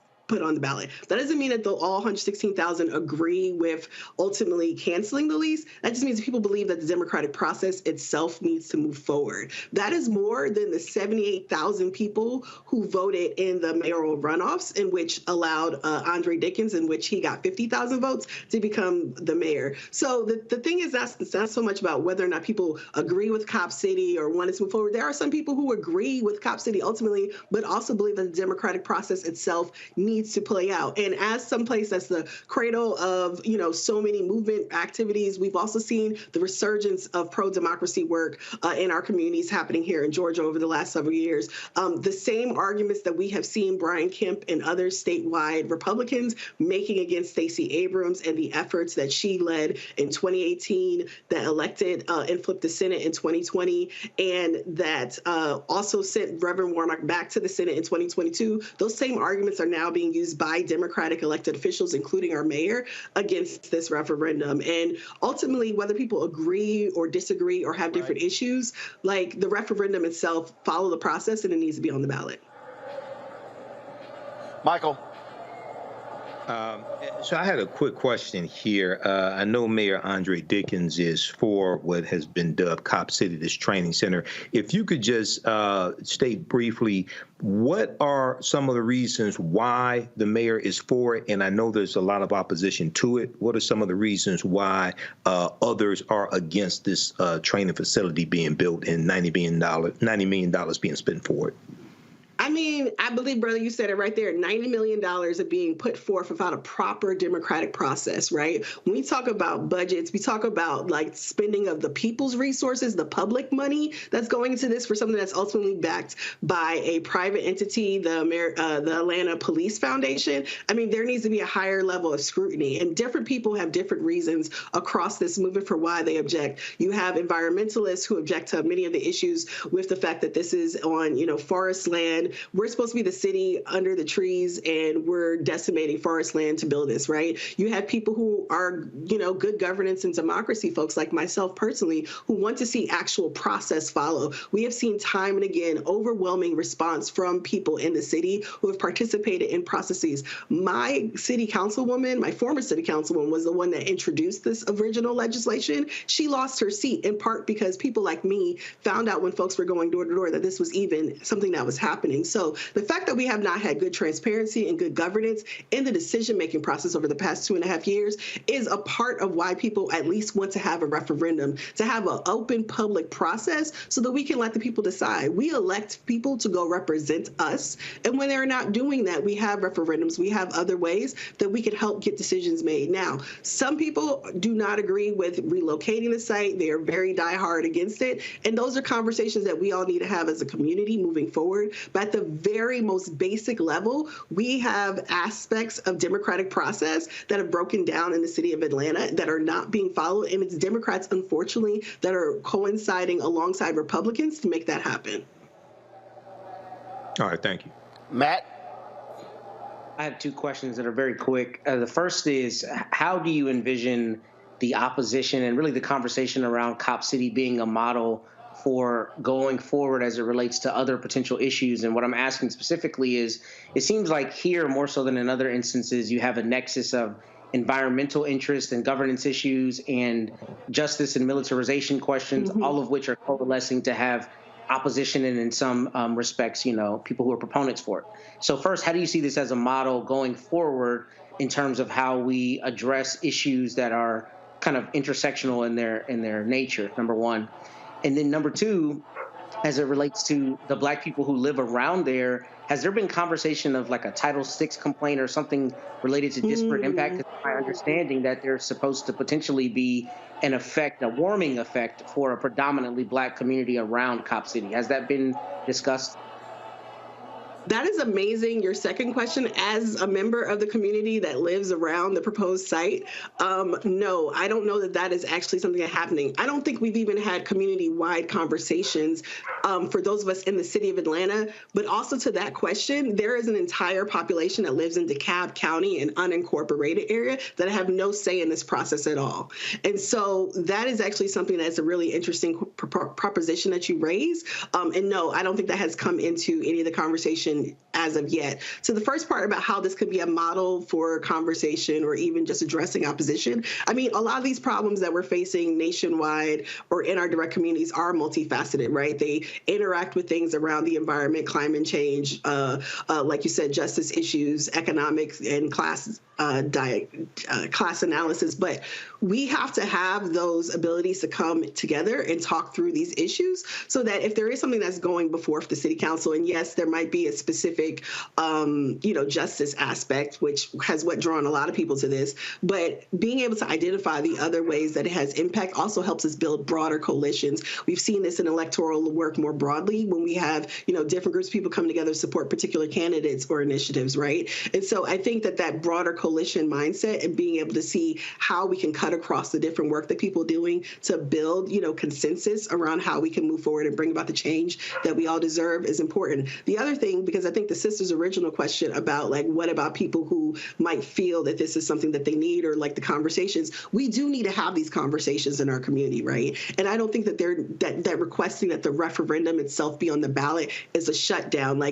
ballot. That doesn't mean that all 116,000 agree with ultimately canceling the lease. That just means people believe that the democratic process itself needs to move forward. That is more than the 78,000 people who voted in the mayoral runoffs, in which allowed Andre Dickens, in which he got 50,000 votes to become the mayor. So the thing is, that's not so much about whether or not people agree with Cop City or want to move forward. There are some people who agree with Cop City ultimately, but also believe that the democratic process itself needs to play out. And as someplace that's the cradle of, so many movement activities, we've also seen the resurgence of pro-democracy work in our communities happening here in Georgia over the last several years. The same arguments that we have seen Brian Kemp and other statewide Republicans making against Stacey Abrams and the efforts that she led in 2018 that elected and flipped the Senate in 2020, and that also sent Reverend Warnock back to the Senate in 2022. Those same arguments are now being used by Democratic elected officials, including our mayor, against this referendum. And ultimately, whether people agree or disagree or have different issues, like the referendum itself, follow the process and it needs to be on the ballot. Michael. So I had a quick question here. I know Mayor Andre Dickens is for what has been dubbed Cop City, this training center. If you could just state briefly, what are some of the reasons why the mayor is for it? And I know there's a lot of opposition to it. What are some of the reasons why others are against this training facility being built and $90 million being spent for it? I mean, I believe, brother, you said it right there. $90 million are being put forth without a proper democratic process, right? When we talk about budgets, we talk about like spending of the people's resources, the public money that's going into this for something that's ultimately backed by a private entity, the Atlanta Police Foundation. I mean, there needs to be a higher level of scrutiny, and different people have different reasons across this movement for why they object. You have environmentalists who object to many of the issues with the fact that this is on, forest land. We're supposed to be the city under the trees, and we're decimating forest land to build this, right? You have people who are, good governance and democracy folks like myself personally, who want to see actual process follow. We have seen time and again overwhelming response from people in the city who have participated in processes. My city councilwoman, my former city councilwoman, was the one that introduced this original legislation. She lost her seat in part because people like me found out when folks were going door to door that this was even something that was happening. So the fact that we have not had good transparency and good governance in the decision-making process over the past 2.5 years is a part of why people at least want to have a referendum, to have an open public process so that we can let the people decide. We elect people to go represent us. And when they're not doing that, we have referendums. We have other ways that we can help get decisions made. Now, some people do not agree with relocating the site. They are very diehard against it. And those are conversations that we all need to have as a community moving forward. But at the very most basic level, we have aspects of democratic process that have broken down in the city of Atlanta that are not being followed. And it's Democrats, unfortunately, that are coinciding alongside Republicans to make that happen. All right, thank you. Matt? I have two questions that are very quick. The first is, how do you envision the opposition and really the conversation around Cop City being a model for going forward as it relates to other potential issues? And what I'm asking specifically is, it seems like here, more so than in other instances, you have a nexus of environmental interests and governance issues and justice and militarization questions, all of which are coalescing to have opposition and in some respects, people who are proponents for it. So first, how do you see this as a model going forward? in terms of how we address issues that are kind of intersectional in their nature, number one. And then number two, as it relates to the Black people who live around there, has there been conversation of like a Title VI complaint or something related to disparate impact? It's my understanding that there's supposed to potentially be an effect, a warming effect for a predominantly Black community around Cop City. Has that been discussed? That is amazing. Your second question, as a member of the community that lives around the proposed site, no, I don't know that that is actually something that's happening. I don't think we've even had community-wide conversations for those of us in the city of Atlanta. But also to that question, there is an entire population that lives in DeKalb County, an unincorporated area, that have no say in this process at all. And so that is actually something that's a really interesting proposition that you raise. And no, I don't think that has come into any of the conversation as of yet. So the first part about how this could be a model for conversation or even just addressing opposition, I mean, a lot of these problems that we're facing nationwide or in our direct communities are multifaceted, right? They interact with things around the environment, climate change, like you said, justice issues, economics, and class analysis. But we have to have those abilities to come together and talk through these issues so that if there is something that's going before the city council, and yes, there might be a specific, justice aspect, which has drawn a lot of people to this, but being able to identify the other ways that it has impact also helps us build broader coalitions. We've seen this in electoral work more broadly when we have, different groups of people come together to support particular candidates or initiatives, right? And so I think that broader coalition mindset and being able to see how we can cut across the different work that people are doing to build, consensus around how we can move forward and bring about the change that we all deserve is important. The other thing, because I think the sister's original question about what about people who might feel that this is something that they need or the conversations, we do need to have these conversations in our community, right? And I don't think that that requesting that the referendum itself be on the ballot is a shutdown.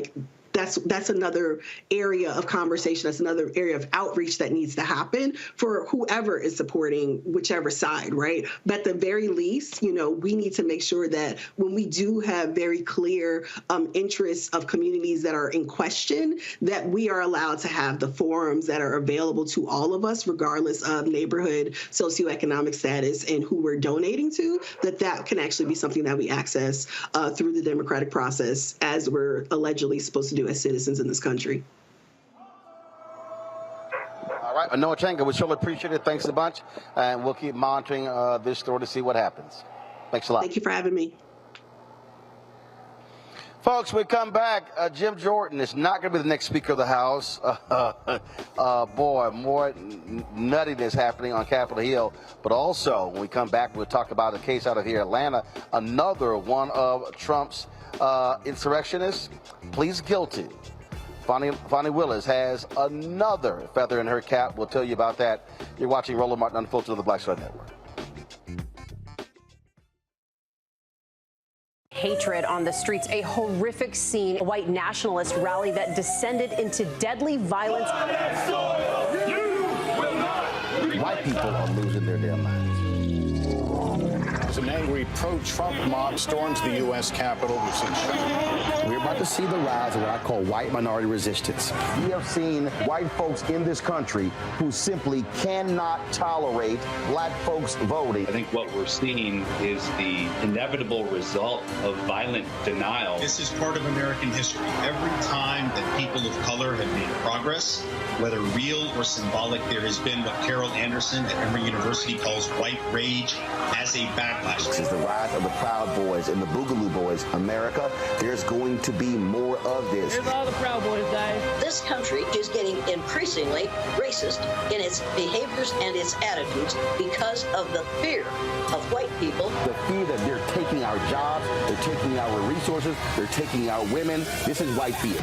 That's another area of conversation. That's another area of outreach that needs to happen for whoever is supporting whichever side, right? But at the very least, we need to make sure that when we do have very clear interests of communities that are in question, that we are allowed to have the forums that are available to all of us, regardless of neighborhood, socioeconomic status, and who we're donating to, that can actually be something that we access through the democratic process as we're allegedly supposed to do as citizens in this country. All right, Noah Changa, we surely appreciate it. Thanks a bunch, and we'll keep monitoring this story to see what happens. Thanks a lot. Thank you for having me. Folks, we come back. Jim Jordan is not going to be the next Speaker of the House. Boy, more nuttiness happening on Capitol Hill. But also, when we come back, we'll talk about a case out of here, Atlanta. Another one of Trump's insurrectionists pleads guilty. Fonnie Willis has another feather in her cap. We'll tell you about that. You're watching Roland Martin Unfiltered on the Black Star Network. Hatred on the streets, a horrific scene, a white nationalist rally that descended into deadly violence. White people are losing their damn minds. As an angry pro-Trump mob storms the U.S. Capitol, we've seen shots. We're about to see the rise of what I call white minority resistance. We have seen white folks in this country who simply cannot tolerate black folks voting. I think what we're seeing is the inevitable result of violent denial. This is part of American history. Every time that people of color have made progress, whether real or symbolic, there has been what Carol Anderson at Emory University calls white rage as a backlash. This is the rise of the Proud Boys and the Boogaloo Boys. America, there's going to be more of this. Here's all the Proud Boys, guys. This country is getting increasingly racist in its behaviors and its attitudes because of the fear of white people. The fear that they're taking our jobs, they're taking our resources, they're taking our women. This is white fear.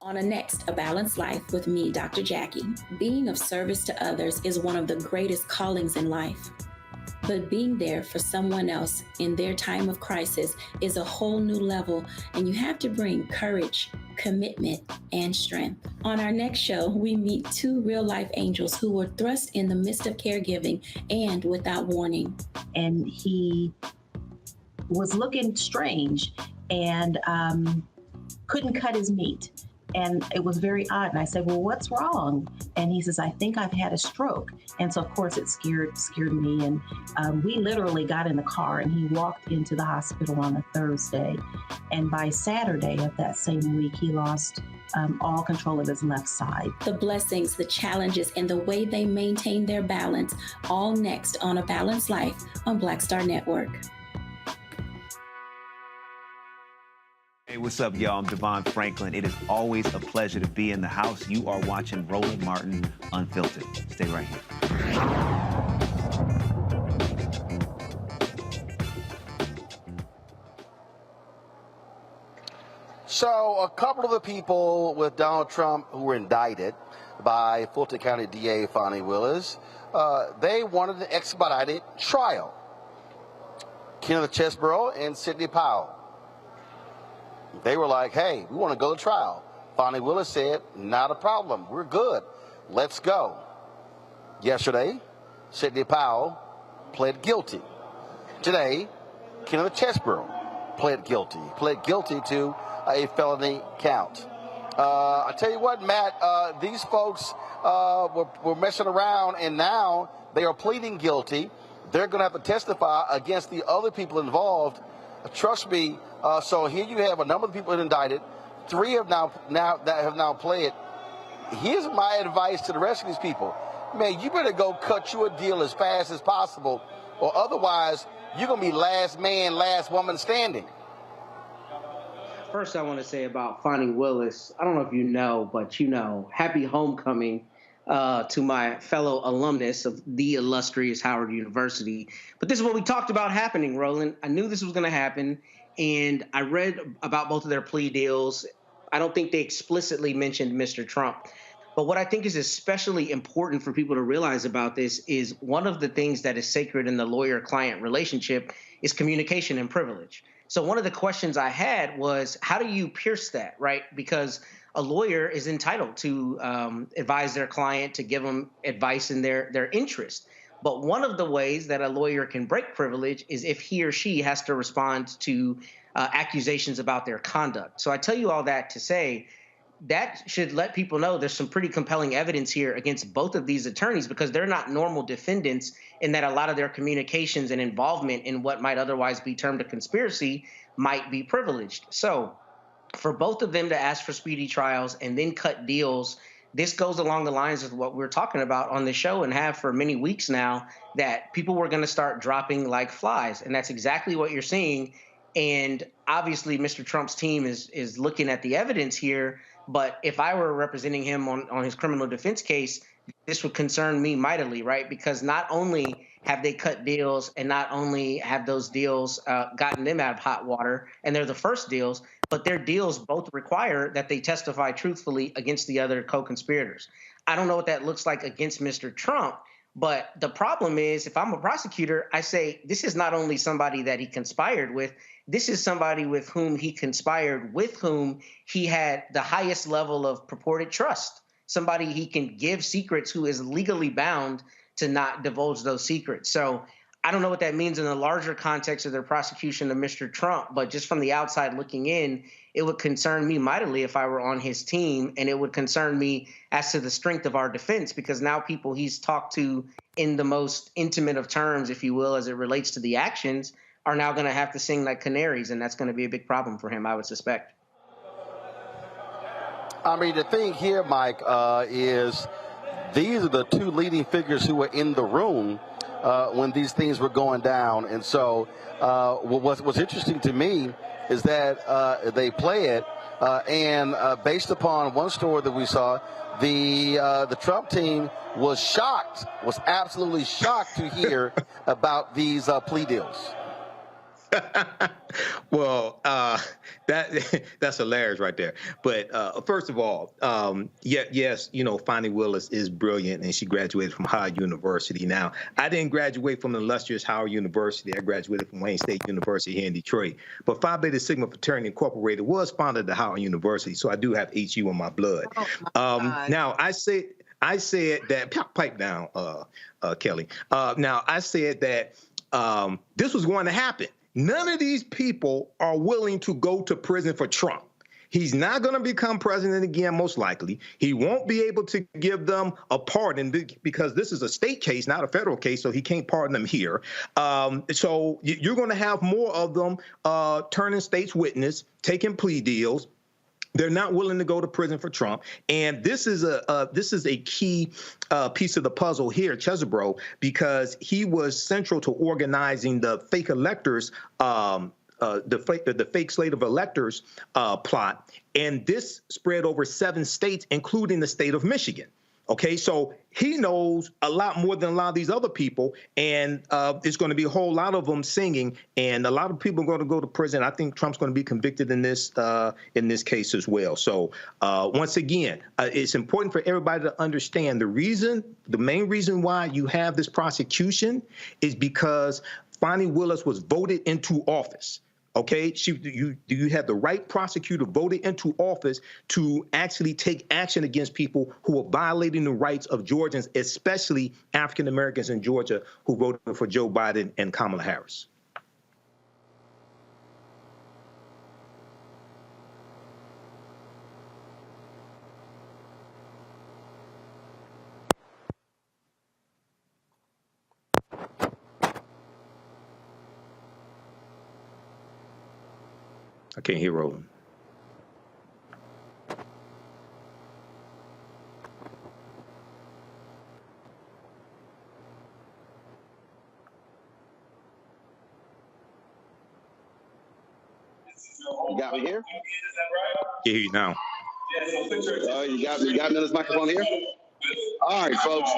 On a next, A Balanced Life with me, Dr. Jackie. Being of service to others is one of the greatest callings in life. But being there for someone else in their time of crisis is a whole new level, and you have to bring courage, commitment, and strength. On our next show, we meet two real-life angels who were thrust in the midst of caregiving and without warning. And he was looking strange and couldn't cut his meat. And it was very odd. And I said, well, what's wrong? And he says, I think I've had a stroke. And so, of course, it scared me. And we literally got in the car and he walked into the hospital on a Thursday. And by Saturday of that same week, he lost all control of his left side. The blessings, the challenges, and the way they maintain their balance, all next on A Balanced Life on Black Star Network. Hey, what's up, y'all? I'm Devon Franklin. It is always a pleasure to be in the house. You are watching Roland Martin Unfiltered. Stay right here. So a couple of the people with Donald Trump who were indicted by Fulton County DA Fani Willis, they wanted an expedited trial. Kenneth Chesborough and Sidney Powell. They were like, hey, we want to go to trial. Fani Willis said, not a problem. We're good. Let's go. Yesterday, Sidney Powell pled guilty. Today, Kenneth Chesborough pled guilty. He pled guilty to a felony count. I tell you what, Matt, these folks were messing around, and now they are pleading guilty. They're going to have to testify against the other people involved. Trust me. So here you have a number of people indicted. 3 have now pled. Here's my advice to the rest of these people. Man, you better go cut you a deal as fast as possible, or otherwise you're going to be last man, last woman standing. First, I want to say about Fani Willis, I don't know if you know, but you know, happy homecoming to my fellow alumnus of the illustrious Howard University. But this is what we talked about happening, Roland. I knew this was going to happen, and I read about both of their plea deals. I don't think they explicitly mentioned Mr. Trump. But what I think is especially important for people to realize about this is one of the things that is sacred in the lawyer-client relationship is communication and privilege. So one of the questions I had was, how do you pierce that, right? Because a lawyer is entitled to advise their client, to give them advice in their interest. But one of the ways that a lawyer can break privilege is if he or she has to respond to accusations about their conduct. So I tell you all that to say that should let people know there's some pretty compelling evidence here against both of these attorneys, because they're not normal defendants in that a lot of their communications and involvement in what might otherwise be termed a conspiracy might be privileged. So for both of them to ask for speedy trials and then cut deals, this goes along the lines of what we're talking about on the show and have for many weeks now, that people were going to start dropping like flies. And that's exactly what you're seeing. And obviously, Mr. Trump's team is looking at the evidence here. But if I were representing him on his criminal defense case, this would concern me mightily, right? Because not only have they cut deals and not only have those deals gotten them out of hot water, and they're the first deals, but their deals both require that they testify truthfully against the other co-conspirators. I don't know what that looks like against Mr. Trump, but the problem is, if I'm a prosecutor, I say this is not only somebody that he conspired with, this is somebody with whom he conspired, with whom he had the highest level of purported trust, somebody he can give secrets, who is legally bound to not divulge those secrets. So I don't know what that means in the larger context of their prosecution of Mr. Trump, but just from the outside looking in, it would concern me mightily if I were on his team, and it would concern me as to the strength of our defense, because now people he's talked to in the most intimate of terms, if you will, as it relates to the actions, are now going to have to sing like canaries, and that's going to be a big problem for him, I would suspect. I mean, the thing here, Mike, is these are the two leading figures who were in the room when these things were going down. And so what's interesting to me is that they play it, and based upon one story that we saw, the Trump team was shocked, was absolutely shocked to hear about these plea deals. Well, that's hilarious right there. But first of all, yes, Fonnie Willis is brilliant, and she graduated from Howard University. Now, I didn't graduate from the illustrious Howard University. I graduated from Wayne State University here in Detroit. But Phi Beta Sigma Fraternity Incorporated was founded at Howard University, so I do have HU in my blood. Now, I said that pipe down, Kelly. Now, I said that this was going to happen. None of these people are willing to go to prison for Trump. He's not going to become president again, most likely. He won't be able to give them a pardon because this is a state case, not a federal case, so he can't pardon them here. So you're going to have more of them turning state's witness, taking plea deals. They're not willing to go to prison for Trump, and this is a key piece of the puzzle here, Chesebro, because he was central to organizing the fake electors, the fake slate of electors plot, and this spread over 7 states, including the state of Michigan. Okay, so he knows a lot more than a lot of these other people, and it's going to be a whole lot of them singing, and a lot of people are going to go to prison. I think Trump's going to be convicted in this case as well. So once again, it's important for everybody to understand the main reason why you have this prosecution is because Fonnie Willis was voted into office. Okay, you have the right prosecutor voted into office to actually take action against people who are violating the rights of Georgians, especially African Americans in Georgia who voted for Joe Biden and Kamala Harris. I can't hear Roland. You got me here? Yeah, hear you now. You got me on this microphone here? All right, folks.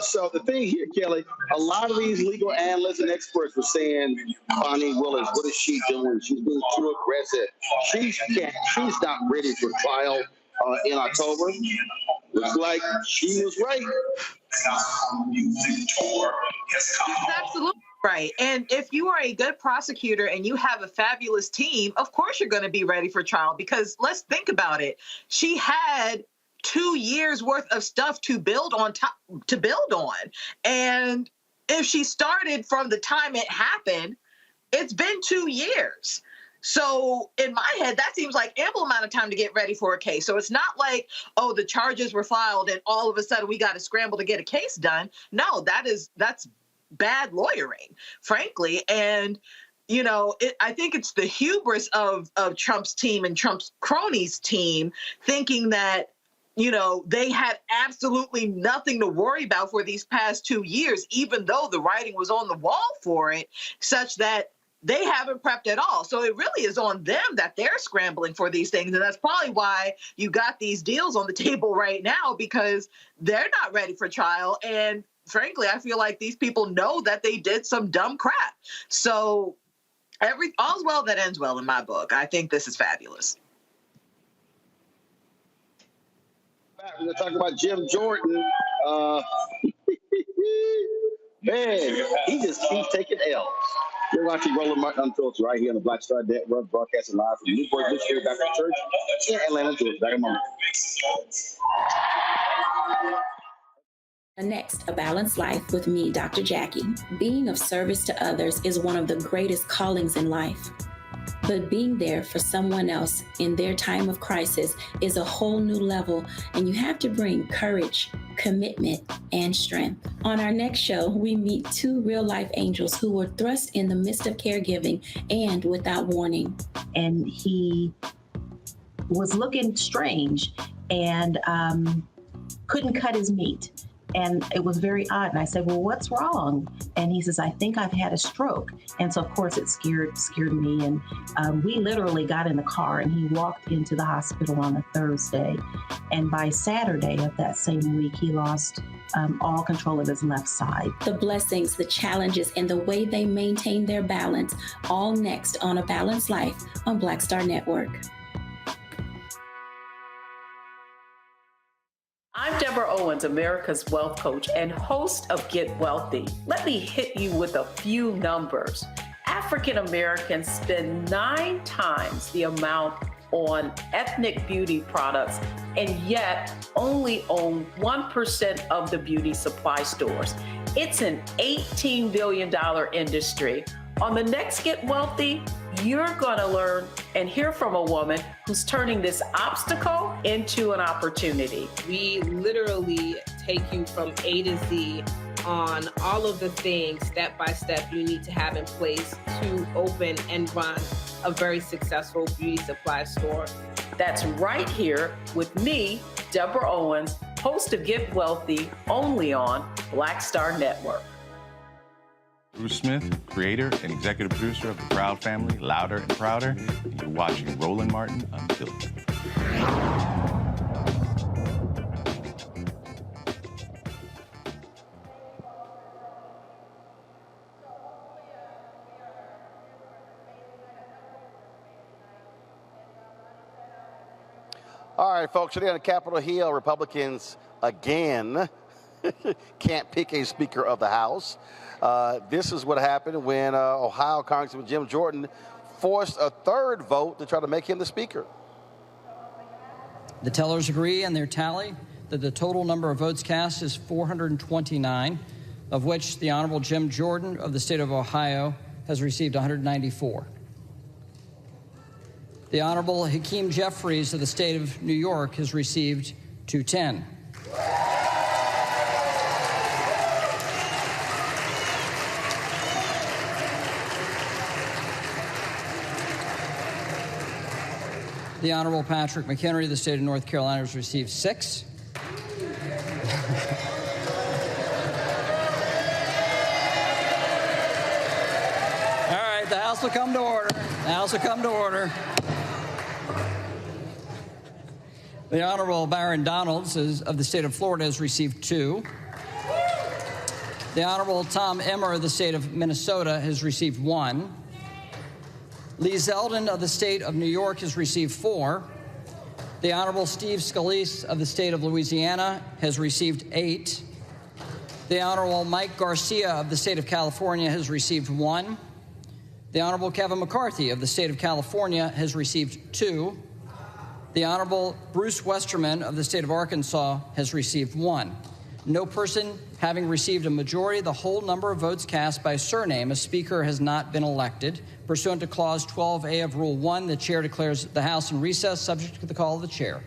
So the thing here, Kelly, a lot of these legal analysts and experts were saying, Fonnie Willis, what is she doing? She's being too aggressive. She's not ready for trial in October. Looks like she was right. That's absolutely right. And if you are a good prosecutor and you have a fabulous team, of course you're going to be ready for trial, because let's think about it. She had 2 years worth of stuff to build on. And if she started from the time it happened, it's been 2 years. So in my head, that seems like ample amount of time to get ready for a case. So it's not like, oh, the charges were filed and all of a sudden we got to scramble to get a case done. No, that's bad lawyering, frankly. And I think it's the hubris of Trump's team and Trump's cronies team thinking that they had absolutely nothing to worry about for these past 2 years, even though the writing was on the wall for it, such that they haven't prepped at all. So it really is on them that they're scrambling for these things. And that's probably why you got these deals on the table right now, because they're not ready for trial. And frankly, I feel like these people know that they did some dumb crap. So all's well that ends well in my book. I think this is fabulous. We're going to talk about Jim Jordan. Man, he just keeps taking L's. You're watching Roland Martin Unfiltered right here on the Black Star Network, broadcasting live from Birth Missionary Baptist Church in Atlanta, Georgia. Back in a moment. Next, A Balanced Life with me, Dr. Jackie. Being of service to others is one of the greatest callings in life. But being there for someone else in their time of crisis is a whole new level, and you have to bring courage, commitment, and strength. On our next show, we meet 2 real-life angels who were thrust in the midst of caregiving and without warning. And he was looking strange and couldn't cut his meat. And it was very odd. And I said, well, what's wrong? And he says, I think I've had a stroke. And so, of course, it scared me. And we literally got in the car and he walked into the hospital on a Thursday. And by Saturday of that same week, he lost all control of his left side. The blessings, the challenges, and the way they maintain their balance, all next on A Balanced Life on Black Star Network. I'm Deborah Owens, America's Wealth Coach and host of Get Wealthy. Let me hit you with a few numbers. African Americans spend 9 times the amount on ethnic beauty products and yet only own 1% of the beauty supply stores. It's an $18 billion industry. On the next Get Wealthy, you're going to learn and hear from a woman who's turning this obstacle into an opportunity. We literally take you from A to Z on all of the things step by step you need to have in place to open and run a very successful beauty supply store. That's right here with me, Deborah Owens, host of Get Wealthy, only on Black Star Network. Bruce Smith, creator and executive producer of the Proud Family, Louder and Prouder, and you're watching Roland Martin Unfiltered. All right, folks, today on Capitol Hill, Republicans again can't pick a Speaker of the House. This is what happened when Ohio Congressman Jim Jordan forced a third vote to try to make him the Speaker. The tellers agree in their tally that the total number of votes cast is 429, of which the Honorable Jim Jordan of the state of Ohio has received 194. The Honorable Hakeem Jeffries of the state of New York has received 210. The Honorable Patrick McHenry of the state of North Carolina has received 6. All right, the House will come to order. The House will come to order. The Honorable Baron Donalds of the state of Florida has received 2. The Honorable Tom Emmer of the state of Minnesota has received 1. Lee Zeldin of the state of New York has received 4. The Honorable Steve Scalise of the state of Louisiana has received 8. The Honorable Mike Garcia of the state of California has received 1. The Honorable Kevin McCarthy of the state of California has received 2. The Honorable Bruce Westerman of the state of Arkansas has received 1. No person having received a majority of the whole number of votes cast by surname, a speaker has not been elected. Pursuant to Clause 12A of Rule 1, the chair declares the House in recess, subject to the call of the chair.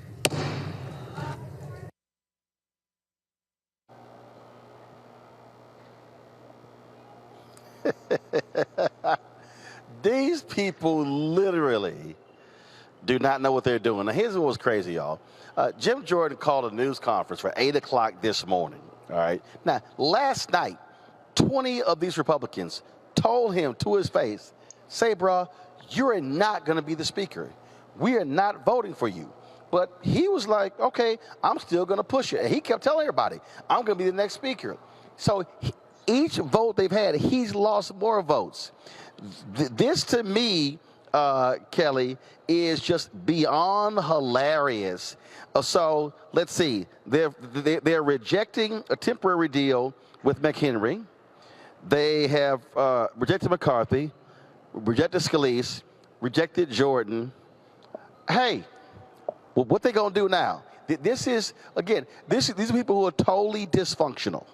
These people literally do not know what they're doing. Now, here's what was crazy, y'all. Jim Jordan called a news conference for 8 o'clock this morning, all right? Now, last night, 20 of these Republicans told him to his face, say, bro, you're not going to be the speaker. We are not voting for you. But he was like, okay, I'm still going to push it. And he kept telling everybody, I'm going to be the next speaker. So each vote they've had, he's lost more votes. This, to me, Kelly, is just beyond hilarious. So let's see. They're rejecting a temporary deal with McHenry. They have rejected McCarthy, rejected Scalise, rejected Jordan. Hey, well, what they gonna do now? This is, again, these are people who are totally dysfunctional.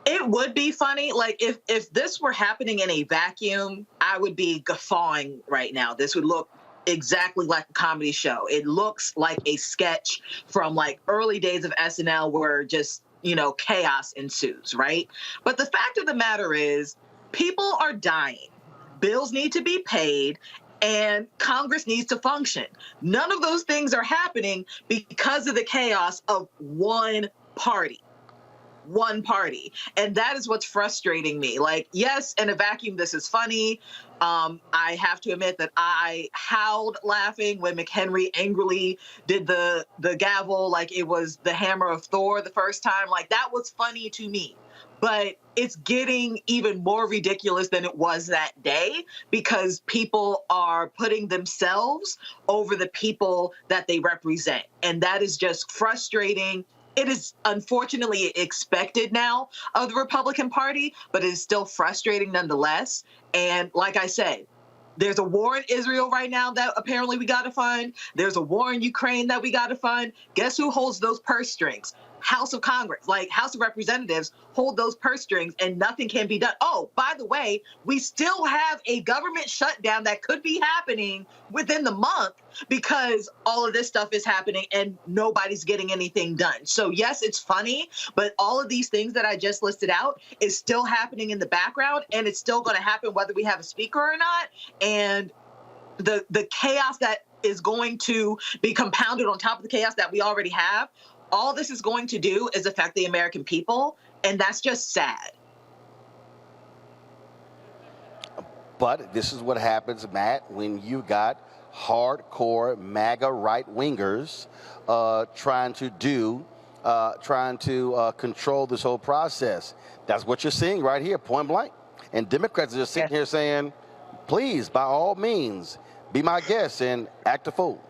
It would be funny, like if this were happening in a vacuum, I would be guffawing right now. This would look exactly like a comedy show. It looks like a sketch from like early days of SNL where just, you know, chaos ensues, right? But the fact of the matter is people are dying. Bills need to be paid. And Congress needs to function. None of those things are happening because of the chaos of one party. One party. And that is what's frustrating me. Like, yes, in a vacuum, this is funny. I have to admit that I howled laughing when McHenry angrily did the gavel like it was the hammer of Thor the first time. Like, that was funny to me. But it's getting even more ridiculous than it was that day because people are putting themselves over the people that they represent. And that is just frustrating. It is unfortunately expected now of the Republican Party, but it is still frustrating nonetheless. And like I said, there's a war in Israel right now that apparently we got to fund. There's a war in Ukraine that we got to fund. Guess who holds those purse strings? House of Congress, like House of Representatives, hold those purse strings and nothing can be done. Oh, by the way, we still have a government shutdown that could be happening within the month because all of this stuff is happening and nobody's getting anything done. So yes, it's funny, but all of these things that I just listed out is still happening in the background and it's still going to happen whether we have a speaker or not. And the chaos that is going to be compounded on top of the chaos that we already have, all this is going to do is affect the American people, and that's just sad. But this is what happens, Matt, when you got hardcore MAGA right-wingers trying to control this whole process. That's what you're seeing right here, point blank. And Democrats are just sitting here saying, please, by all means, be my guest and act a fool.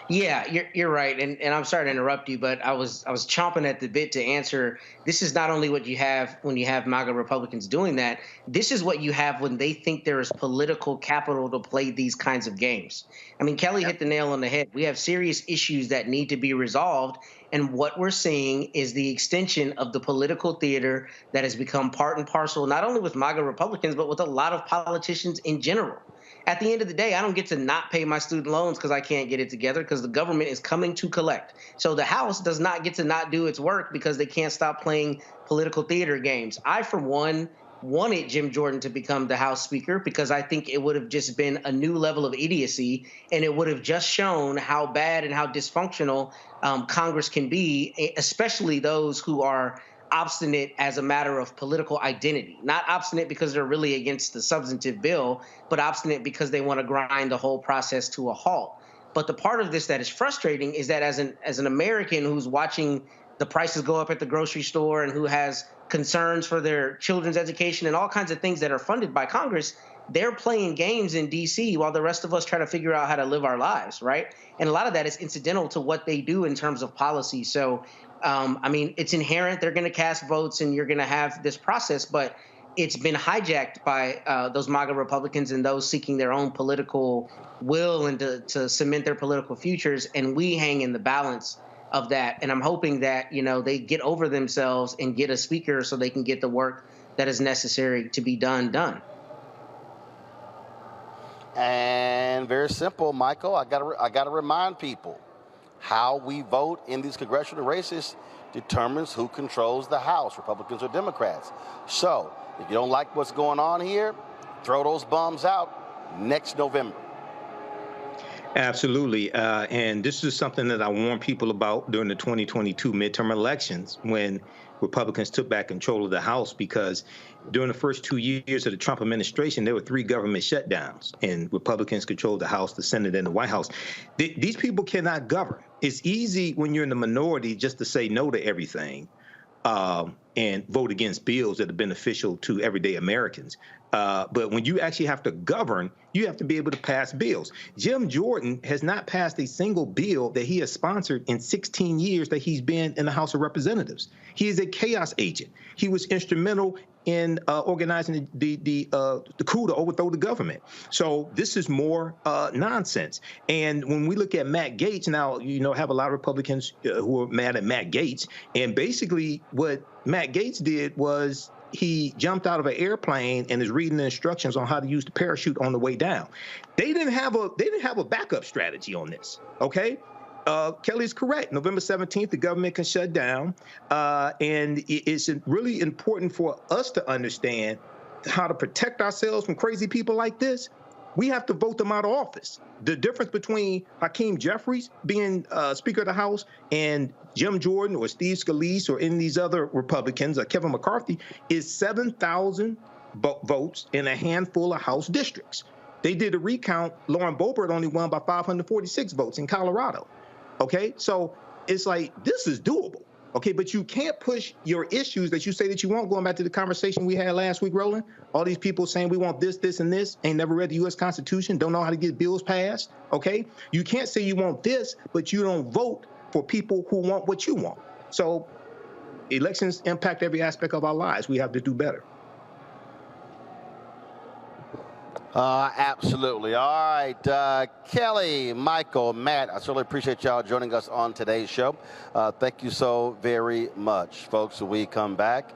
Yeah, you're right, and I'm sorry to interrupt you, but I was chomping at the bit to answer. This is not only what you have when you have MAGA Republicans doing that. This is what you have when they think there is political capital to play these kinds of games. I mean, Kelly hit the nail on the head. We have serious issues that need to be resolved, and what we're seeing is the extension of the political theater that has become part and parcel, not only with MAGA Republicans, but with a lot of politicians in general. At the end of the day, I don't get to not pay my student loans because I can't get it together because the government is coming to collect. So the House does not get to not do its work because they can't stop playing political theater games. I, for one, wanted Jim Jordan to become the House Speaker because I think it would have just been a new level of idiocy and it would have just shown how bad and how dysfunctional Congress can be, especially those who are obstinate as a matter of political identity, not obstinate because they're really against the substantive bill, but obstinate because they want to grind the whole process to a halt. But the part of this that is frustrating is that as an American who's watching the prices go up at the grocery store and who has concerns for their children's education and all kinds of things that are funded by Congress, they're playing games in D.C. while the rest of us try to figure out how to live our lives, right? And a lot of that is incidental to what they do in terms of policy. So I mean, it's inherent. They're going to cast votes and you're going to have this process, but it's been hijacked by those MAGA Republicans and those seeking their own political will and to cement their political futures. And we hang in the balance of that. And I'm hoping that, you know, they get over themselves and get a speaker so they can get the work that is necessary to be done. And very simple, Michael, I got to remind people. How we vote in these congressional races determines who controls the House, Republicans or Democrats. So if you don't like what's going on here, throw those bums out next November. Absolutely. And this is something that I warned people about during the 2022 midterm elections when Republicans took back control of the House, because during the first 2 years of the Trump administration, there were 3 government shutdowns, and Republicans controlled the House, the Senate, and the White House. These people cannot govern. It's easy when you're in the minority just to say no to everything and vote against bills that are beneficial to everyday Americans. But when you actually have to govern, you have to be able to pass bills. Jim Jordan has not passed a single bill that he has sponsored in 16 years that he's been in the House of Representatives. He is a chaos agent. He was instrumental in organizing the coup to overthrow the government. So this is more nonsense. And when we look at Matt Gaetz now, you know, have a lot of Republicans who are mad at Matt Gaetz. And basically what Matt Gaetz did was he jumped out of an airplane and is reading the instructions on how to use the parachute on the way down. They didn't have a backup strategy on this. Okay. Kelly's correct. November 17th, the government can shut down. And it's really important for us to understand how to protect ourselves from crazy people like this. we have to vote them out of office. The difference between Hakeem Jeffries being Speaker of the House and Jim Jordan or Steve Scalise or any of these other Republicans, Kevin McCarthy, is 7,000 votes in a handful of House districts. They did a recount. Lauren Boebert only won by 546 votes in Colorado. Okay, so it's like, this is doable. Okay, but you can't push your issues that you say that you want. Going back to the conversation we had last week, Roland, all these people saying we want this, this, and this, ain't never read the U.S. Constitution, don't know how to get bills passed. Okay, you can't say you want this, but you don't vote for people who want what you want. So elections impact every aspect of our lives. We have to do better. Absolutely. All right, Kelly, Michael, Matt, I certainly appreciate y'all joining us on today's show. Thank you so very much, folks. When we come back,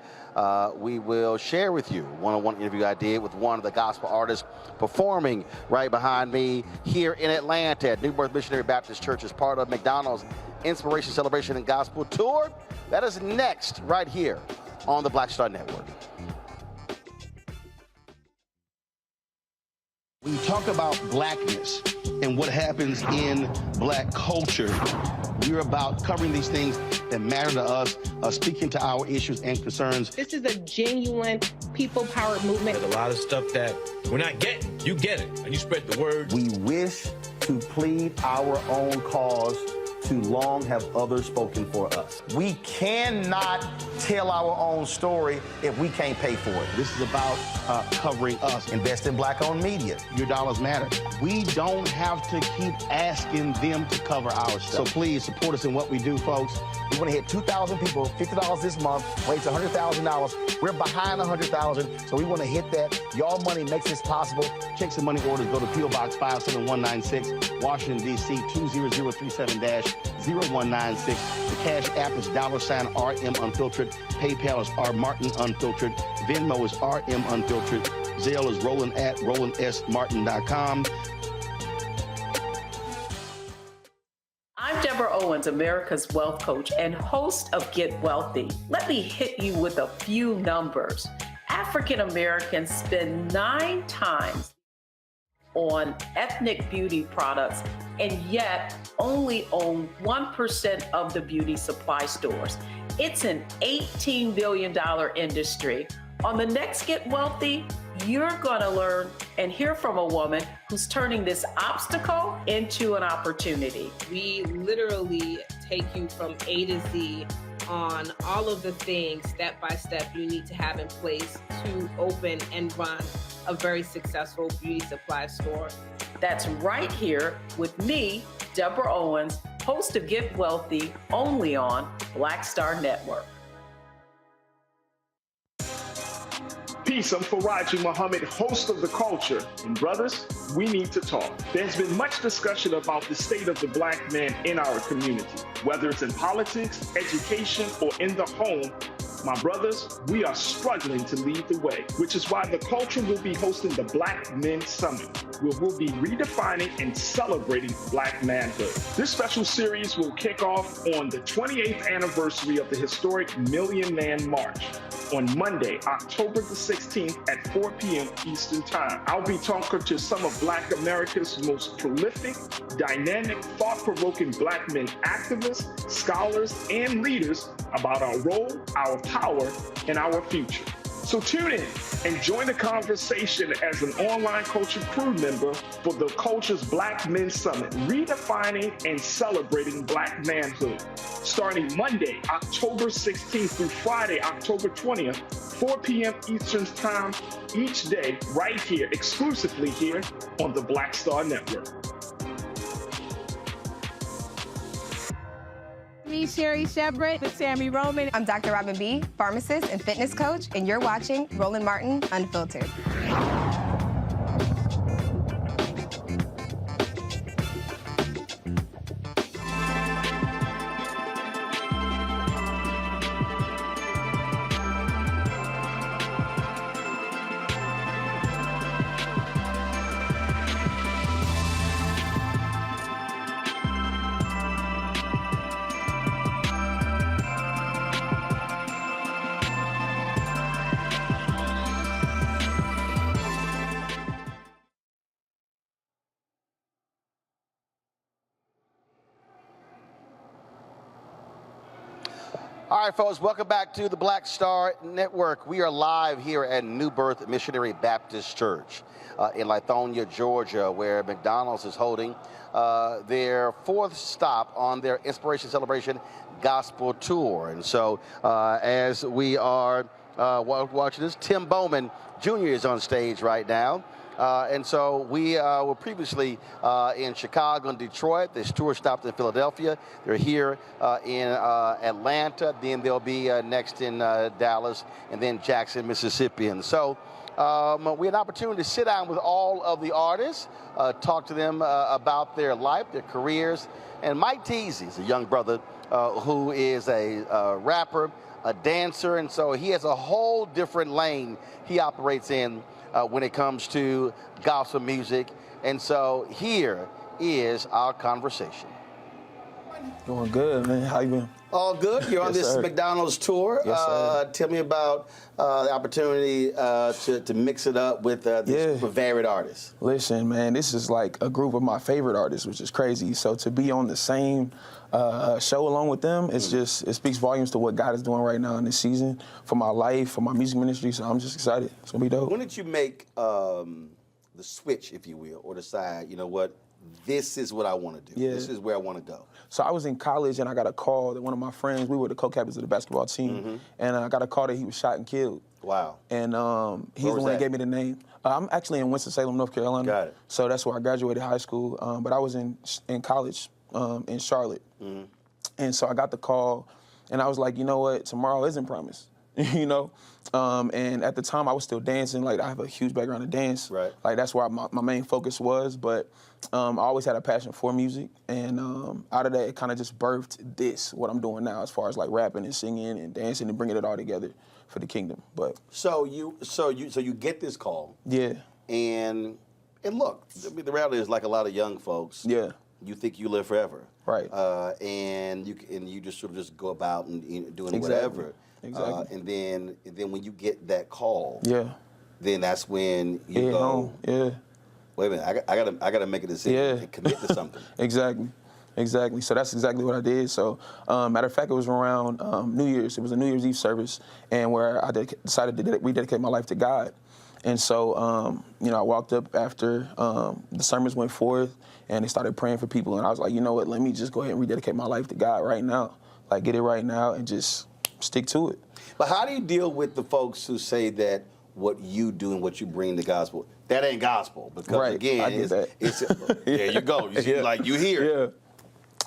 we will share with you one-on-one interview I did with one of the gospel artists performing right behind me here in Atlanta at Birth Missionary Baptist Church as part of McDonald's Inspiration, Celebration, and Gospel Tour. That is next right here on the Black Star Network. When you talk about blackness and what happens in black culture, we're about covering these things that matter to us, speaking to our issues and concerns. This is a genuine people-powered movement. There's a lot of stuff that we're not getting. You get it, and you spread the word. We wish to plead our own cause. Too long have others spoken for us. We cannot tell our own story if we can't pay for it. This is about covering us. Invest in black-owned media. Your dollars matter. We don't have to keep asking them to cover our stuff. So please support us in what we do, folks. We want to hit 2,000 people, $50 this month, raise $100,000. We're behind 100,000, so we want to hit that. Y'all money makes this possible. Checks and money orders go to P.O. Box 57196, Washington, D.C. 20037-0196. The Cash App is $RM Unfiltered. PayPal is R Martin Unfiltered. Venmo is RM Unfiltered. Zelle is Roland at RolandSMartin.com. I'm Deborah Owens, America's Wealth Coach and host of Get Wealthy. Let me hit you with a few numbers. African Americans spend 9 times on ethnic beauty products and yet only own 1% of the beauty supply stores. It's an $18 billion industry. On the next Get Wealthy, you're gonna learn and hear from a woman who's turning this obstacle into an opportunity. We literally take you from A to Z on all of the things step by step you need to have in place to open and run a very successful beauty supply store. That's right here with me, Deborah Owens, host of Get Wealthy, only on Black Star Network. Peace, I'm Faraji Muhammad, host of The Culture. And brothers, we need to talk. There's been much discussion about the state of the black man in our community, whether it's in politics, education, or in the home. My brothers, we are struggling to lead the way, which is why The Culture will be hosting the Black Men Summit, where we'll be redefining and celebrating black manhood. This special series will kick off on the 28th anniversary of the historic Million Man March on Monday, October the 16th at 4 p.m. Eastern Time. I'll be talking to some of Black America's most prolific, dynamic, thought-provoking black men activists, scholars, and leaders about our role, our power, and our future. So tune in and join the conversation as an online culture crew member for the Culture's Black Men Summit, redefining and celebrating black manhood. Starting Monday, October 16th through Friday, October 20th, 4 p.m. Eastern Time each day, right here, exclusively here on the Black Star Network. Me, Sherry Shepard, with Sammy Roman. I'm Dr. Robin B., pharmacist and fitness coach, and you're watching Roland Martin Unfiltered. All right, folks, welcome back to the Black Star Network. We are live here at New Birth Missionary Baptist Church in Lithonia, Georgia, where McDonald's is holding their fourth stop on their Inspiration Celebration Gospel Tour. And so as we are watching this, Tim Bowman Jr. is on stage right now. And so we were previously in Chicago and Detroit. This tour stopped in Philadelphia. They're here in Atlanta. Then they'll be next in Dallas and then Jackson, Mississippi. And so we had an opportunity to sit down with all of the artists, talk to them about their life, their careers. And Mike Teasy is a young brother who is a rapper, a dancer. And so he has a whole different lane he operates in when it comes to gospel music. And so here is our conversation. Doing good, man. How you been? All good. You're on Yes, this sir. McDonald's tour. Yes, sir. Tell me about the opportunity to mix it up with this group of varied artists. Listen, man, this is like a group of my favorite artists, which is crazy. So to be on the same show along with them, it's just, it speaks volumes to what God is doing right now in this season for my life, for my music ministry. So I'm just excited. It's gonna be dope. When did you make the switch, if you will, or decide, you know what, this is what I want to do. Yeah. This is where I want to go. So I was in college and I got a call that one of my friends, we were the co-captains of the basketball team, and I got a call that he was shot and killed. Wow. And he's Where the was one that that? gave me the name. I'm actually in Winston-Salem, North Carolina. Got it. So that's where I graduated high school. But I was in college in Charlotte. And so I got the call and I was like, you know what, tomorrow isn't promised. You know? And at the time I was still dancing. Like, I have a huge background in dance. Right. Like, that's where my main focus was. But I always had a passion for music. And out of that, it kind of just birthed what I'm doing now, as far as like rapping and singing and dancing and bringing it all together for the kingdom. But So you get this call. yeah. And look, I mean, the reality is, like a lot of young folks, Yeah. you think you live forever. Right. And you just sort of just go about and doing Exactly. whatever. Exactly. And then when you get that call, Yeah. then that's when you Yeah, go, home. Yeah. wait a minute, I gotta make a decision and commit to something. Exactly. So that's exactly what I did. So matter of fact, it was around New Year's. It was a New Year's Eve service, and where I decided to rededicate my life to God. And so, I walked up after the sermons went forth, and they started praying for people. And I was like, you know what, let me just go ahead and rededicate my life to God right now. Like, get it right now and just stick to it. But how do you deal with the folks who say that what you do and what you bring to gospel, that ain't gospel? Because Right. again, I get that. there you go. You see, like, you hear it. Yeah.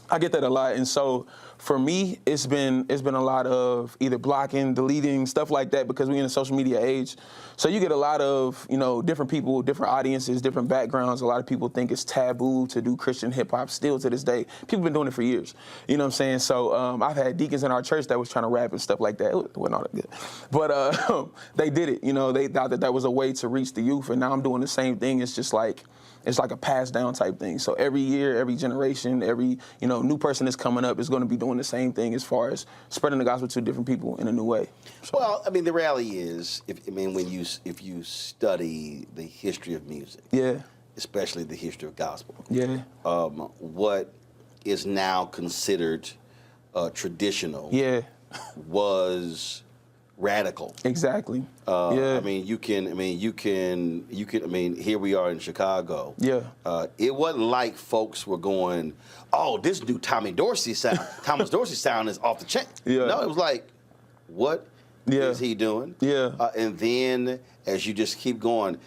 I get that a lot. And so for me, it's been a lot of either blocking, deleting, stuff like that, because we're in a social media age. So you get a lot of, different people, different audiences, different backgrounds. A lot of people think it's taboo to do Christian hip hop still to this day. People have been doing it for years. You know what I'm saying? So I've had deacons in our church that was trying to rap and stuff like that. It wasn't all that good. But they did it. They thought that was a way to reach the youth. And now I'm doing the same thing. It's just like, it's like a pass down type thing. So every year, every generation, every new person that's coming up is going to be doing the same thing as far as spreading the gospel to different people in a new way. So. Well, I mean, the reality is, if you study the history of music, yeah, especially the history of gospel, yeah, what is now considered traditional, yeah, was radical. Exactly. I mean, here we are in Chicago. Yeah. It wasn't like folks were going, oh, this new Thomas Dorsey sound is off the chain. Yeah. No, it was like, what is he doing? Yeah. And then as you just keep going,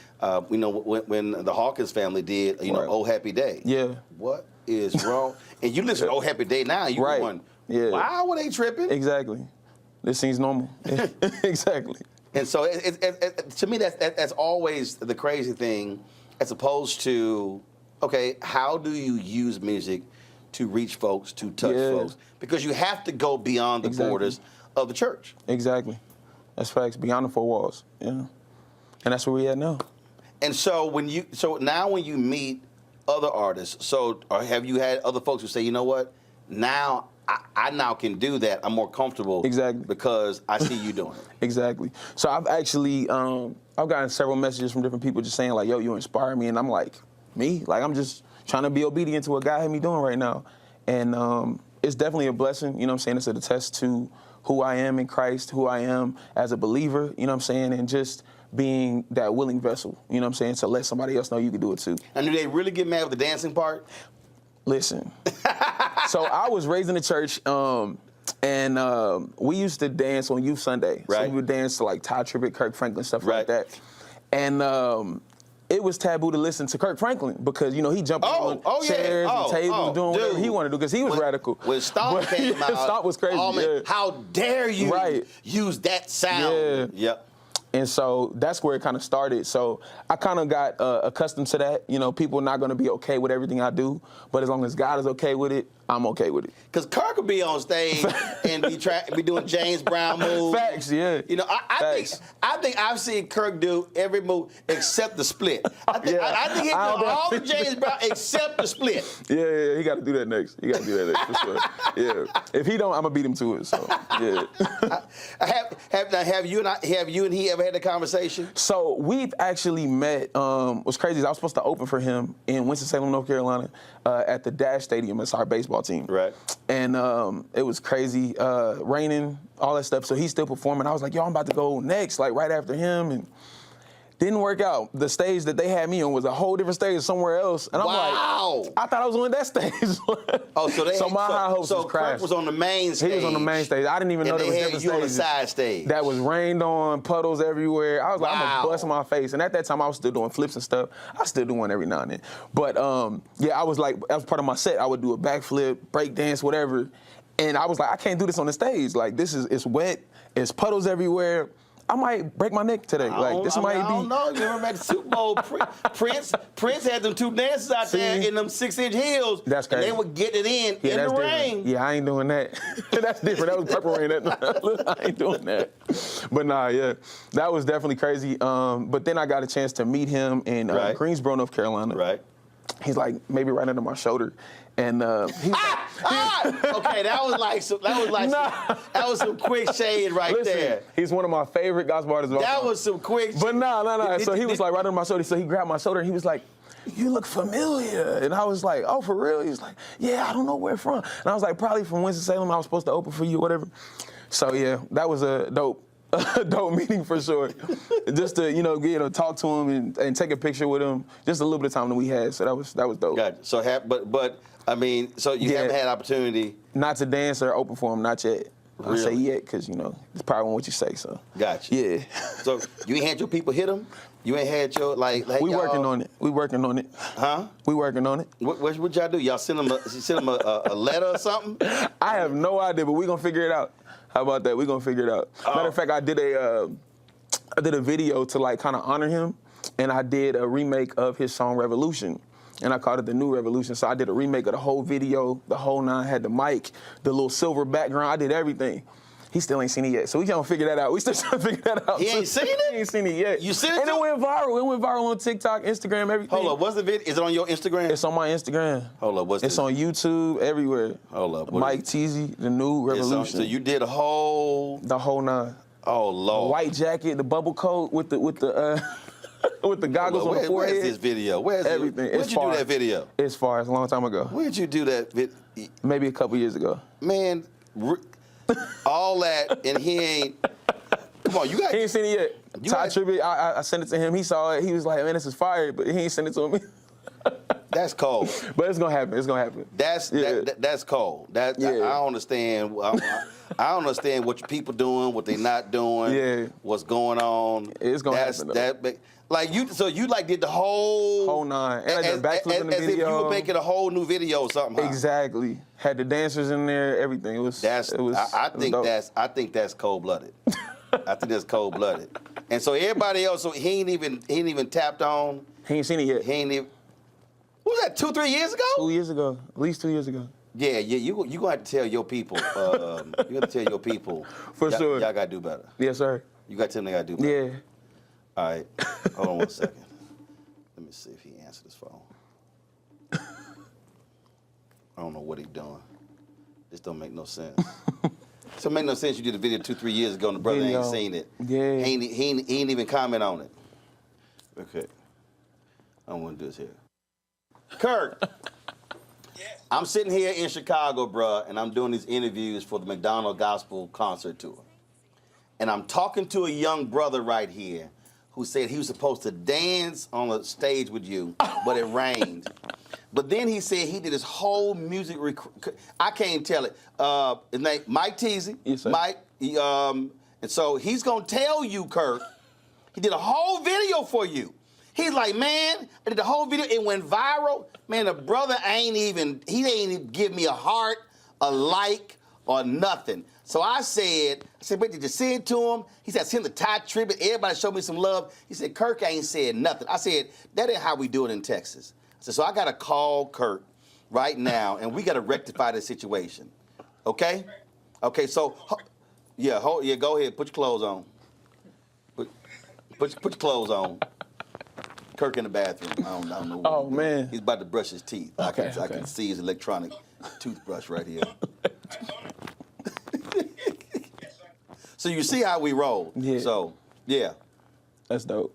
when the Hawkins family did, Oh Happy Day. Yeah. What is wrong? And you listen to Oh Happy Day now, you're going, why were they tripping? Exactly. This seems normal. Exactly. And so, to me, that's always the crazy thing, as opposed to, okay, how do you use music to reach folks, to touch folks? Because you have to go beyond the borders of the church. Exactly. That's facts, beyond the four walls. Yeah. And that's where we at now. And so now when you meet other artists, have you had other folks who say, you know what, now I now can do that. I'm more comfortable. Exactly. Because I see you doing it. Exactly. So I've actually, I've gotten several messages from different people just saying like, yo, you inspire me. And I'm like, me? Like, I'm just trying to be obedient to what God had me doing right now. And it's definitely a blessing. You know what I'm saying? It's a test to who I am in Christ, who I am as a believer. You know what I'm saying? And just being that willing vessel. You know what I'm saying? To let somebody else know you can do it too. And do they really get mad with the dancing part? Listen. So I was raised in the church. And we used to dance on Youth Sunday. Right. So we would dance to like Ty Tribbett, Kirk Franklin, stuff like that. And it was taboo to listen to Kirk Franklin because, you know, he jumped on chairs and tables doing whatever he wanted to do because he was radical. When Stomp came out, Stomp was crazy. Oh, man, how dare you use that sound? Yeah. Yep. And so that's where it kind of started. So I kind of got accustomed to that. You know, people are not going to be okay with everything I do, but as long as God is okay with it, I'm okay with it. Because Kirk could be on stage and be doing James Brown moves. Facts, yeah. You know, I think I've seen Kirk do every move except the split. I think he did all the James Brown except the split. Yeah, he got to do that next. He got to do that next for sure. Yeah. If he don't, I'm gonna beat him to it. So yeah. Have you and he ever had a conversation? So we've actually met. What's crazy is I was supposed to open for him in Winston-Salem, North Carolina, at the Dash Stadium. It's our baseball team. Right. And it was crazy, raining, all that stuff. So he's still performing. I was like, yo, I'm about to go next, like right after him. And didn't work out. The stage that they had me on was a whole different stage somewhere else. And I'm like, I thought I was on that stage. So my high hopes was crashed. Kirk was on the main stage. He was on the main stage. I didn't even know there was different stages. You on the side stage. That was rained on, puddles everywhere. I was like, I'm gonna bust my face. And at that time, I was still doing flips and stuff. I still do one every now and then. But yeah, I was like, that was part of my set. I would do a backflip, break dance, whatever. And I was like, I can't do this on the stage. Like, it's wet, it's puddles everywhere. I might break my neck today. I don't know. You remember at the Super Bowl, Prince had them two dancers out there in them 6-inch heels. That's crazy. And they would get it in the rain. Different. Yeah, I ain't doing that. That's different. That was Purple Rain. I ain't doing that. But nah, yeah, that was definitely crazy. But then I got a chance to meet him in Greensboro, North Carolina. Right. He's like maybe right under my shoulder. And he's okay, that was some quick shade there. He's one of my favorite gospel artists. That was some quick shade. But no. So he was like right under my shoulder. So he grabbed my shoulder and he was like, you look familiar. And I was like, oh, for real? He was like, yeah, I don't know where from. And I was like, probably from Winston-Salem. I was supposed to open for you or whatever. So yeah, that was a dope meeting for sure. Just to talk to him and take a picture with him. Just a little bit of time that we had. So that was dope. Gotcha. So but I mean, so you haven't had opportunity not to dance or open for him, not yet. Really? I say yet because it's probably what you say. So gotcha. Yeah. So you ain't had your people hit him? You ain't had your like we working on it. We working on it. Huh? We working on it. What y'all do? Y'all send them a letter or something? I have no idea, but we gonna figure it out. How about that? We gonna figure it out. Matter of fact, I did a video to like kind of honor him, and I did a remake of his song Revolution. And I called it The New Revolution. So I did a remake of the whole video, the whole nine, had the mic, the little silver background. I did everything. He still ain't seen it yet. So we gonna figure that out. We still trying to figure that out. He ain't seen it? He ain't seen it yet. You seen it? And it went viral. It went viral on TikTok, Instagram, everything. Hold up, what's the video? Is it on your Instagram? It's on my Instagram. Hold up, it's on YouTube, everywhere. Hold up. Mike Teasy, The New Revolution. So you did the whole nine. Oh Lord. The white jacket, the bubble coat with the with the goggles on the forehead. Where's this video? Where's everything? Where'd you do that video? It's far. It's a long time ago. Where'd you do that video? Maybe a couple years ago. Man, all that and he ain't. Come on, He ain't seen it yet. Ty Tribbett, I sent it to him. He saw it. He was like, man, this is fire, but he ain't sent it to me. That's cold. But it's gonna happen. It's gonna happen. That's cold. I don't understand. I don't understand what your people doing, what they not doing. Yeah. What's going on? It's gonna happen. So you did the whole nine. And I did backflip in the video. As if you were making a whole new video or something. Exactly. Had the dancers in there. Everything. I think that's cold blooded. I think that's cold blooded. And so everybody else, so he ain't even tapped on. He ain't seen it yet. He ain't even. What was that? 2-3 years ago? 2 years ago. At least 2 years ago. Yeah. You gonna have to tell your people. You got to tell your people. For sure. Y'all gotta do better. Yes, sir. You got to tell them they gotta do better. Yeah. All right. Hold on 1 second. Let me see if he answered his phone. I don't know what he's doing. This don't make no sense. This don't make no sense. You did a video 2-3 years ago and the brother ain't seen it. Yeah. He ain't even comment on it. Okay. I don't want to do this here. Kirk. Yes. I'm sitting here in Chicago, bruh, and I'm doing these interviews for the McDonald Gospel Concert Tour. And I'm talking to a young brother right here who said he was supposed to dance on the stage with you, but it rained. But then he said he did his whole music, I can't tell it. His name, Mike Teasy. Yes, sir. Mike, and so he's gonna tell you, Kirk, he did a whole video for you. He's like, man, I did the whole video, it went viral. Man, the brother he didn't even give me a heart, a like, or nothing. So I said, wait, did you send it to him? He said, send the Ty tribute, everybody showed me some love. He said, Kirk ain't said nothing. I said, that ain't how we do it in Texas. I said, so I gotta call Kirk right now, and we gotta rectify the situation, okay? Okay, so, go ahead, put your clothes on. Put your clothes on. Kirk in the bathroom. I don't know. Oh, man. He's about to brush his teeth. Okay, I can see his electronic toothbrush right here. So you see how we roll. Yeah. So, yeah. That's dope.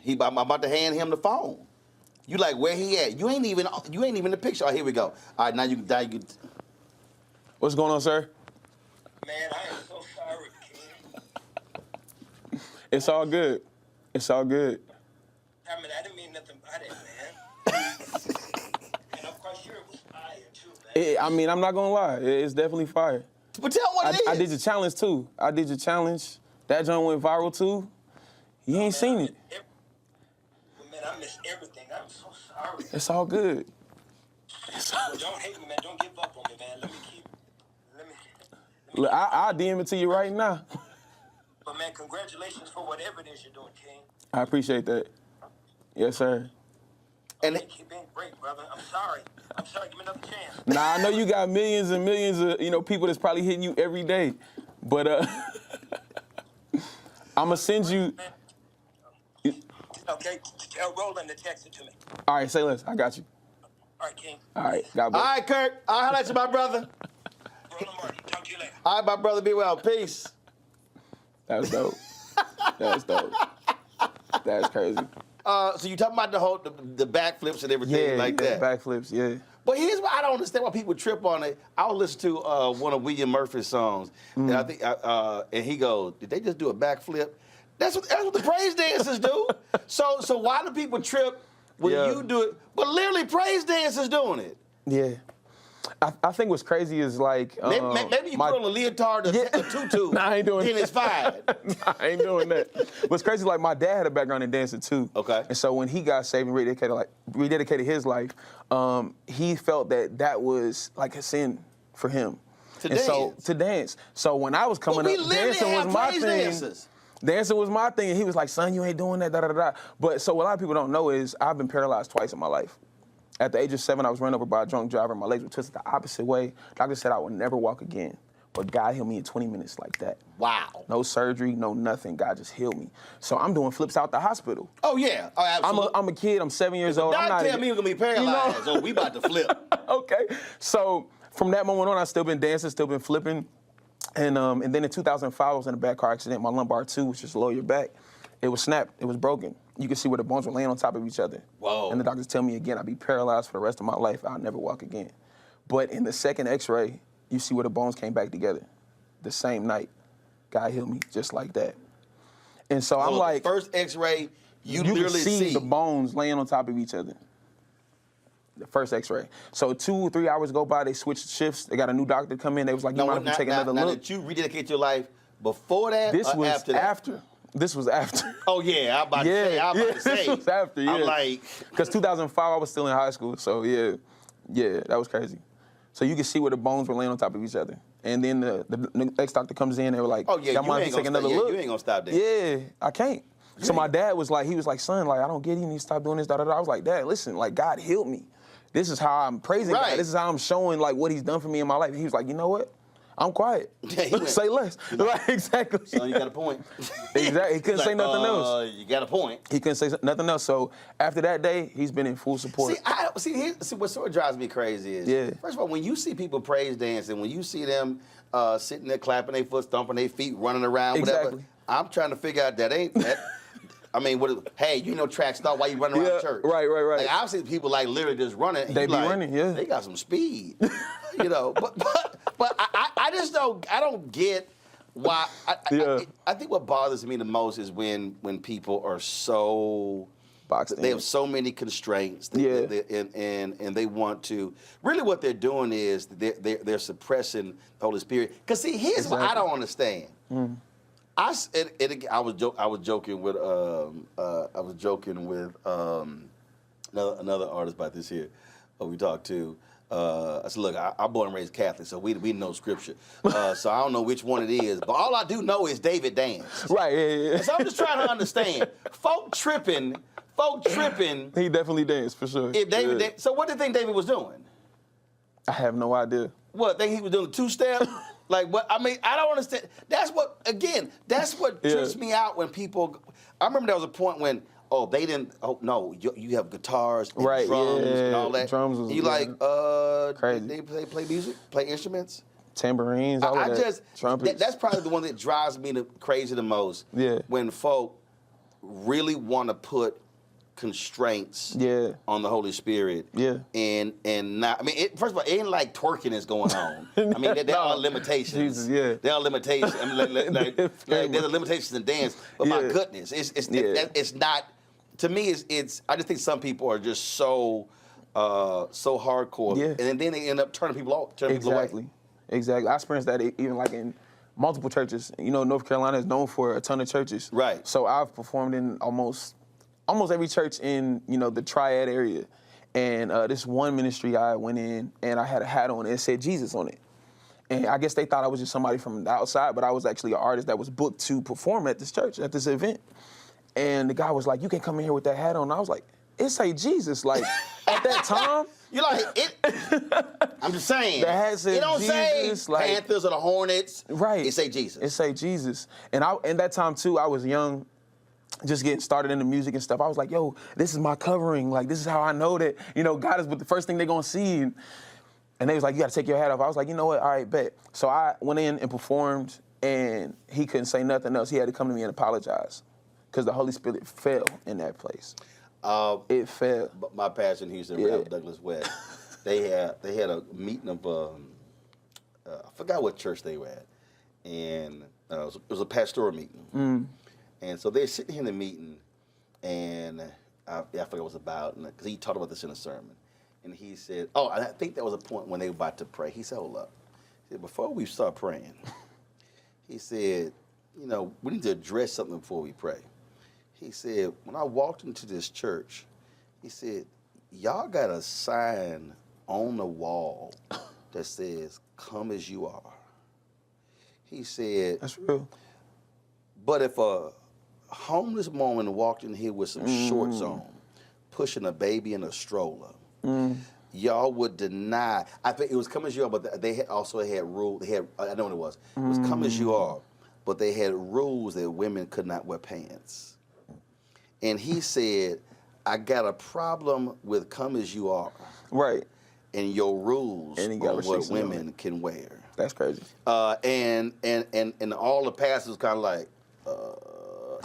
I'm about to hand him the phone. You like, where he at? You ain't even the picture. Oh, here we go. All right, now you can. What's going on, sir? Man, I am so sorry, King. It's all good. It's all good. I mean, I didn't mean nothing by it, man. And I'm quite sure it was fire, too, man. I mean, I'm not gonna lie. It's definitely fire. But tell what it is. I did your challenge, too. That joint went viral, too. You ain't seen it. Man, I missed everything. I'm so sorry. It's all good. Well, don't hate me, man. Don't give up on me, man. Let me Look, I'll DM it to you right now. But, man, congratulations for whatever it is you're doing, King. I appreciate that. Yes, sir. And keep being great, brother. I'm sorry. Give me another chance. Nah, I know you got millions and millions of people that's probably hitting you every day, but I'ma send you. Okay, tell Roland to text it to me. All right, say less. I got you. All right, King. All right, God bless. All right, Kirk. I'll holler at you, my brother. Roland Martin, talk to you later. All right, my brother. Be well. Peace. That's dope. That's dope. That's crazy. So you talking about the backflips and everything like that? Backflips, yeah. But here's why I don't understand why people trip on it. I was listening to one of William Murphy's songs, and I think, and he goes, "Did they just do a backflip?" That's what the praise dancers do. So why do people trip when you do it? But literally, praise dancers doing it. Yeah. I think what's crazy is like maybe you put on a leotard or a tutu. Nah, I ain't doing then that. It's fine. Nah, I ain't doing that. What's crazy, like my dad had a background in dancing too. Okay. And so when he got saved and rededicated his life, he felt that was like a sin for him. To dance. So when I was coming up, dancing was my thing. Dancers. Dancing was my thing, and he was like, "Son, you ain't doing that." Da da da. But so what a lot of people don't know is I've been paralyzed twice in my life. At the age of 7, I was run over by a drunk driver. My legs were twisted the opposite way. Doctor said I would never walk again. But God healed me in 20 minutes like that. Wow. No surgery, no nothing. God just healed me. So I'm doing flips out the hospital. Oh, yeah. Oh, absolutely. I'm a kid. I'm 7 years old. Don't tell me you're going to be paralyzed. So we about to flip. Okay. So from that moment on, I've still been dancing, still been flipping. And then in 2005, I was in a bad car accident. My lumbar 2, which is lower your back, it was snapped. It was broken. You can see where the bones were laying on top of each other. Whoa. And the doctors tell me again, I'll be paralyzed for the rest of my life. I'll never walk again. But in the second x-ray, you see where the bones came back together. The same night. God healed me just like that. And so I'm like... The first x-ray, you literally can see the bones laying on top of each other. The first x-ray. So 2 or 3 hours go by, they switched shifts. They got a new doctor come in. They was like, you might have to take another look. Now that you rededicate your life before that this or was after that? After. This was after. Oh, yeah, I'm about to say. This was after, yeah. I'm like... Because 2005, I was still in high school, so yeah, that was crazy. So you can see where the bones were laying on top of each other. And then the next doctor comes in, they were like, oh, yeah, y'all might have to take another look. You ain't gonna stop that. Yeah, I can't. So my dad was like, son, like, I don't get it, you need to stop doing this, da da da. I was like, Dad, listen, like, God healed me. This is how I'm praising God. This is how I'm showing, like, what he's done for me in my life. And he was like, you know what? I'm quiet. Say less. Like, exactly. So you got a point. Exactly. He couldn't say nothing else. You got a point. He couldn't say nothing else. So after that day, he's been in full support. See, what sort of drives me crazy is, first of all, when you see people praise dancing, when you see them sitting there clapping their foot, stomping their feet, running around, whatever, I'm trying to figure out that. I mean, hey, you know track star, why you running around the church? Right. Like, I've seen people like literally just running. They be running, yeah. They got some speed, you know. But I just don't get why. I think what bothers me the most is when people are so boxed in. They have so many constraints. And they want to. Really, what they're doing is they're suppressing the Holy Spirit. Because see, here's what I don't understand. I was joking with another artist about this here. We talked to. I said, look, I'm born and raised Catholic, so we know Scripture. So I don't know which one it is, but all I do know is David danced. Right. Yeah. So I'm just trying to understand. Folk tripping. He definitely danced for sure. If David, so what do you think David was doing? I have no idea. What? Think he was doing a two-step? Like what? I mean, I don't understand. That's what trips me out when people. I remember there was a point when they didn't. Oh no, you have guitars, and drums, and all that. Drums was crazy. They play music, play instruments, tambourines. All of that. Trumpets. That's probably the one that drives me crazy the most. Yeah. When folk really want to put constraints on the Holy Spirit. Yeah. And not, I mean, first of all, it ain't like twerking is going on. I mean, there are limitations. Jesus, there are limitations. I mean, there's a limitations in dance, but my goodness, it's not. To me, it's. I just think some people are just so hardcore, and then they end up turning people off, people away. Exactly. I experienced that even like in multiple churches. You know, North Carolina is known for a ton of churches. Right. So I've performed in almost every church in, the Triad area. And this one ministry I went in, and I had a hat on, and it said Jesus on it. And I guess they thought I was just somebody from the outside, but I was actually an artist that was booked to perform at this church, at this event. And the guy was like, you can come in here with that hat on. And I was like, it say Jesus. Like, at that time. You're like, I'm just saying. The hat says it don't Jesus, say Panthers or the Hornets. Right. It say Jesus. It say Jesus. And in that time, too, I was young, just getting started in the music and stuff. I was like, yo, this is my covering. Like, this is how I know that, God is the first thing they're going to see. And they was like, you got to take your hat off. I was like, you know what? All right, bet. So I went in and performed, and he couldn't say nothing else. He had to come to me and apologize because the Holy Spirit fell in that place. It fell. My passion, Houston, Ralph Douglas West. They had a meeting of, I forgot what church they were at. And it was a pastoral meeting. And so they're sitting here in the meeting, and I forgot what it was about, because he talked about this in a sermon. And he said, I think that was a point when they were about to pray. He said, hold up. He said, before we start praying, he said, we need to address something before we pray. He said, when I walked into this church, he said, y'all got a sign on the wall that says, come as you are. He said, that's real. But if a homeless woman walked in here with some shorts on, pushing a baby in a stroller, y'all would deny. I think it was come as you are, but they also had rules. I know what it was. It was come as you are, but they had rules that women could not wear pants. And he said, I got a problem with come as you are. Right. And your rules on what women can wear. That's crazy. And all the pastors kind of like,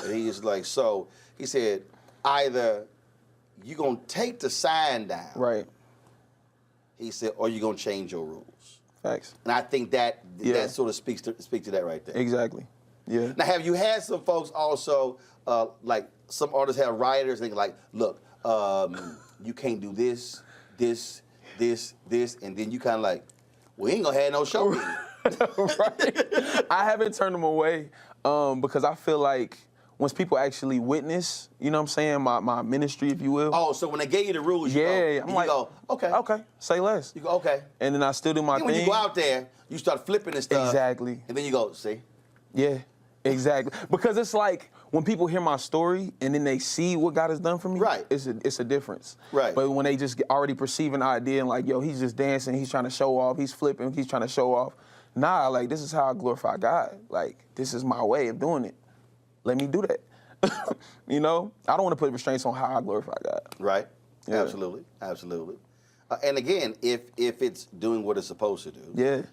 and he's like, so he said, either you're going to take the sign down. Right. He said, or you're going to change your rules. Facts. And I think that sort of speaks to that right there. Exactly. Yeah. Now, have you had some folks also, like some artists have writers, and they're like, look, you can't do this, and then you kind of like, we ain't going to have no show. Right. I haven't turned them away because I feel like once people actually witness, you know what I'm saying, my ministry, if you will. Oh, so when they gave you the rules, you go, okay. Okay, say less. You go, okay. And then I still do my thing. When you go out there, you start flipping and stuff. Exactly. And then you go, see? Yeah, exactly. Because it's like when people hear my story and then they see what God has done for me, right? It's a difference. Right. But when they just already perceive an idea and like, yo, he's just dancing, he's trying to show off, he's flipping, he's trying to show off. Nah, like, this is how I glorify God. Like, this is my way of doing it. Let me do that. I don't want to put restraints on how I glorify God. Right. Yeah. Absolutely. And again, if it's doing what it's supposed to do,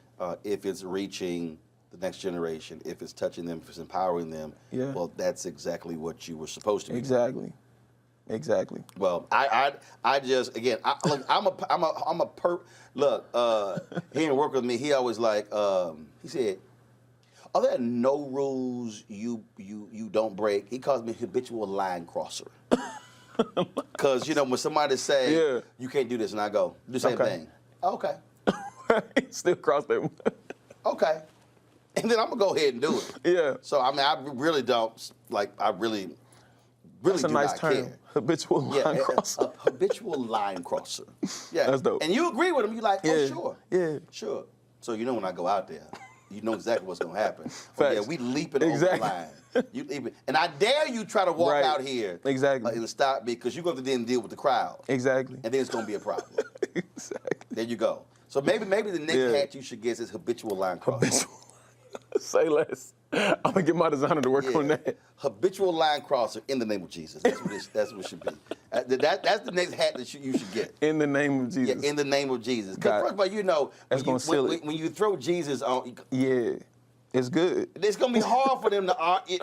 if it's reaching the next generation, if it's touching them, if it's empowering them, well, that's exactly what you were supposed to be. Exactly. Exactly. Well, I just, again, look, he didn't work with me. He always like, he said, are there no rules you don't break? He calls me habitual line crosser. Because, you know, when somebody say, you can't do this, and I go, do the same thing. Okay. Still cross them. Okay. And then I'm going to go ahead and do it. Yeah. So, I mean, I really don't, like, I really That's a do nice not term. care. Habitual line crosser. A habitual line crosser. Yeah. That's dope. And you agree with him. You're like, oh, sure. Yeah. Sure. So, you know, when I go out there, you know exactly what's going to happen. Oh, yeah, we leaping over the line. You leaping. And I dare you try to walk out here and stop me, because you're going to then deal with the crowd. Exactly. And then it's going to be a problem. Exactly. There you go. So maybe the next hat you should get is habitual line crosser. Say less. I'm going to get my designer to work on that. Habitual line crosser in the name of Jesus. That's what it should be. That's the next hat that you should get. In the name of Jesus. Yeah, in the name of Jesus. Because first of all, you know, when you throw Jesus on... Yeah, it's good. It's going to be hard for them to argue.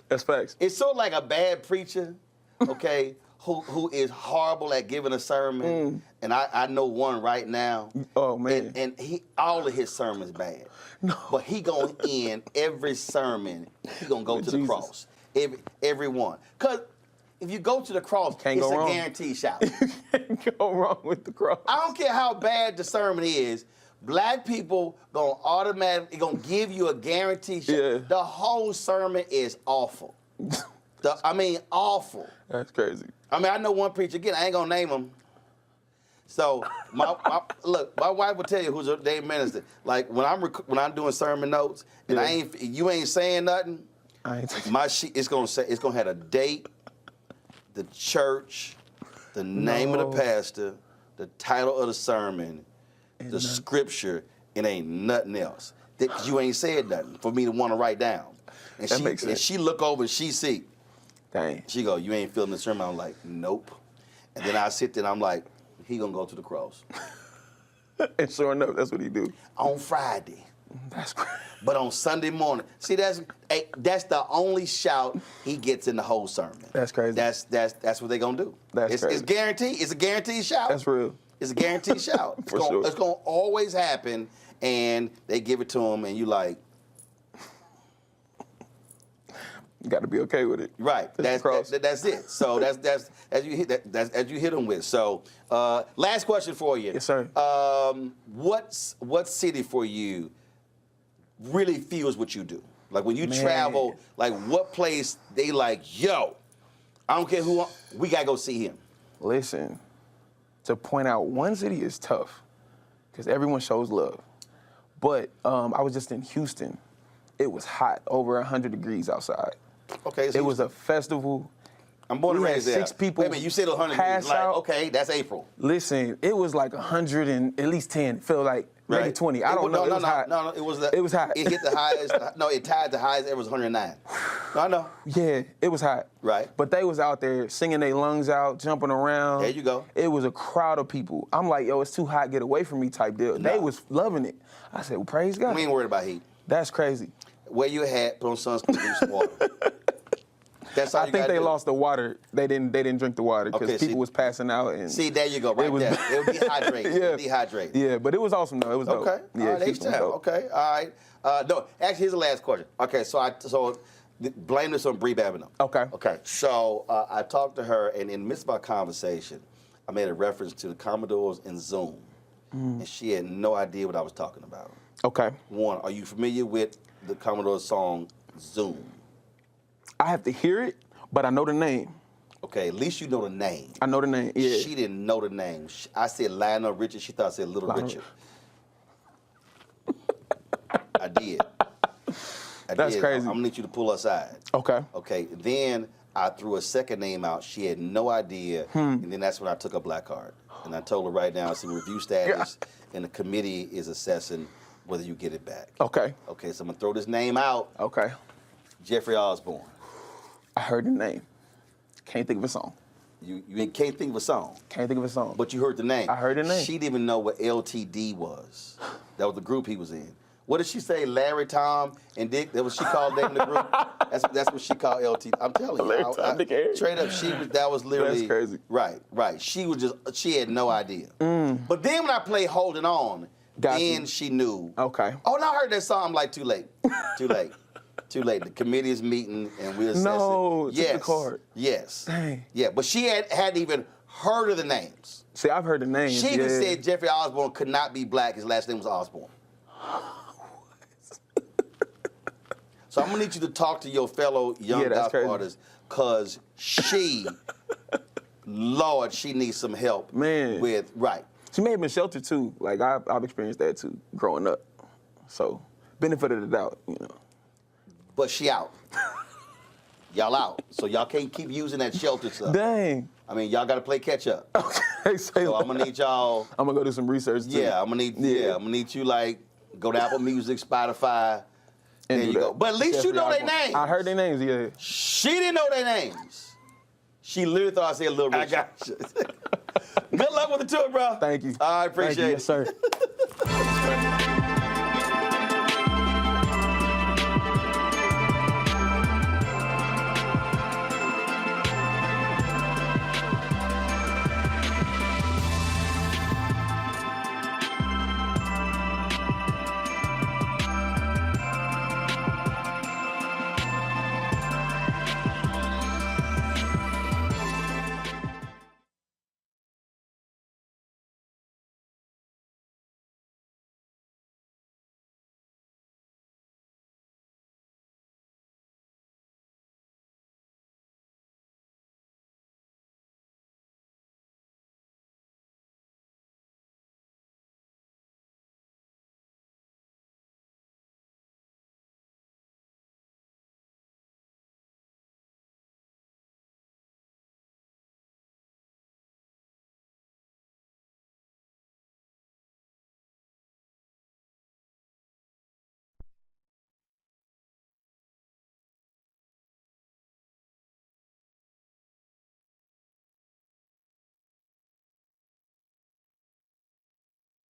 That's facts. It's sort of like a bad preacher, okay, who is horrible at giving a sermon. And I know one right now. Oh, man. And all of his sermons bad. No. But he going to end every sermon, he going to go to the cross. Every one. Because if you go to the cross, it's a guaranteed shout. You can't go wrong with the cross. I don't care how bad the sermon is. Black people going to automatically going to give you a guaranteed shout. Yeah. The whole sermon is awful. Awful. That's crazy. I mean, I know one preacher, again, I ain't going to name him. So, look, my wife will tell you who's a damn minister. Like, when I'm doing sermon notes, and you ain't saying nothing, my sheet, it's going to have a date, the church, the name of the pastor, the title of the sermon, the scripture, it ain't nothing else. That you ain't said nothing for me to want to write down. And she look over and she see. Dang. She go, you ain't feeling the sermon? I'm like, nope. And then I sit there and I'm like, he gonna go to the cross. And sure enough, that's what he do. On Friday. That's crazy. But on Sunday morning, see, that's the only shout he gets in the whole sermon. That's crazy. That's what they gonna do. That's crazy. It's guaranteed. It's a guaranteed shout. That's real. It's a guaranteed shout. It's gonna always happen, and they give it to him, and you like. You got to be okay with it. Right. That's it. So that's as you hit them with. So last question for you. Yes, sir. What city for you really feels what you do? Like when you travel, like what place they like, yo, I don't care who, we got to go see him. Listen, to point out one city is tough because everyone shows love. But I was just in Houston. It was hot, over 100 degrees outside. Okay. So it was a festival. I'm born and raised there. 6 people. Wait a minute, you said 100 degrees. Like, okay, that's April. Listen, it was like 100 and at least 10. It felt like maybe 20. I don't know. No, it was hot. No, it was hot. It hit the highest. No, it tied the highest. It was 109. No, I know. Yeah, it was hot. Right. But they was out there singing their lungs out, jumping around. There you go. It was a crowd of people. I'm like, yo, it's too hot. Get away from me type deal. No. They was loving it. I said, well, praise God. We ain't worried about heat. That's crazy. Wear your hat, put on sunscreen, drink some water. That's all I you think they do. lost the water. They didn't drink the water because people was passing out. And see, there you go, right there. They were dehydrated. Yeah. Dehydrated. Yeah, but it was awesome though. It was dope. Okay. Yeah, all right, Houston was dope. Okay. All right. No, actually, here's the last question. Okay, so blame this on Bree Babineau. Okay. Okay. So I talked to her, and in the midst of our conversation, I made a reference to the Commodores and Zoom, and she had no idea what I was talking about. Okay. One, are you familiar with the Commodore song Zoom? I have to hear it, but I know the name. Okay, at least you know the name. I know the name, yeah. She didn't know the name. I said Lionel Richard. She thought I said Little Richard. I did. That's crazy. I'm going to need you to pull aside. Okay. Okay, then I threw a second name out. She had no idea, and then that's when I took a black card. And I told her right now it's in review status, and the committee is assessing whether you get it back. Okay. Okay, so I'm going to throw this name out. Okay. Jeffrey Osborne. I heard the name. Can't think of a song. You can't think of a song. Can't think of a song. But you heard the name. I heard the name. She didn't even know what LTD was. That was the group he was in. What did she say? Larry, Tom, and Dick? That was she called them in the group. That's what she called LT. I'm telling you. Larry, Tom, Dick, Harry. Straight up, that was literally. That's crazy. Right. She had no idea. But then when I played Holding On, then she knew. Okay. Oh, and I heard that song. I'm like, too late. The committee is meeting, and we'll assess it. Yes. The card. Yes. Dang. Yeah, but she hadn't even heard of the names. See, I've heard the names. She even said Jeffrey Osborne could not be black. His last name was Osborne. So I'm gonna need you to talk to your fellow young gospel artists, cause Lord, she needs some help. Man. With She may have been sheltered too. Like I've experienced that too, growing up. So benefit of the doubt, you know. But she out. Y'all out. So y'all can't keep using that shelter stuff. Dang. I mean, y'all got to play catch up. Okay. So I'm gonna need y'all. I'm gonna go do some research too. Yeah, I'm gonna need you like go to Apple Music, Spotify. And there you go. But at least you know their names. I heard their names, yeah. She didn't know their names. She literally thought I said Little Richard. I got you. Good luck with the tour, bro. Thank you. I appreciate it. Yes, sir.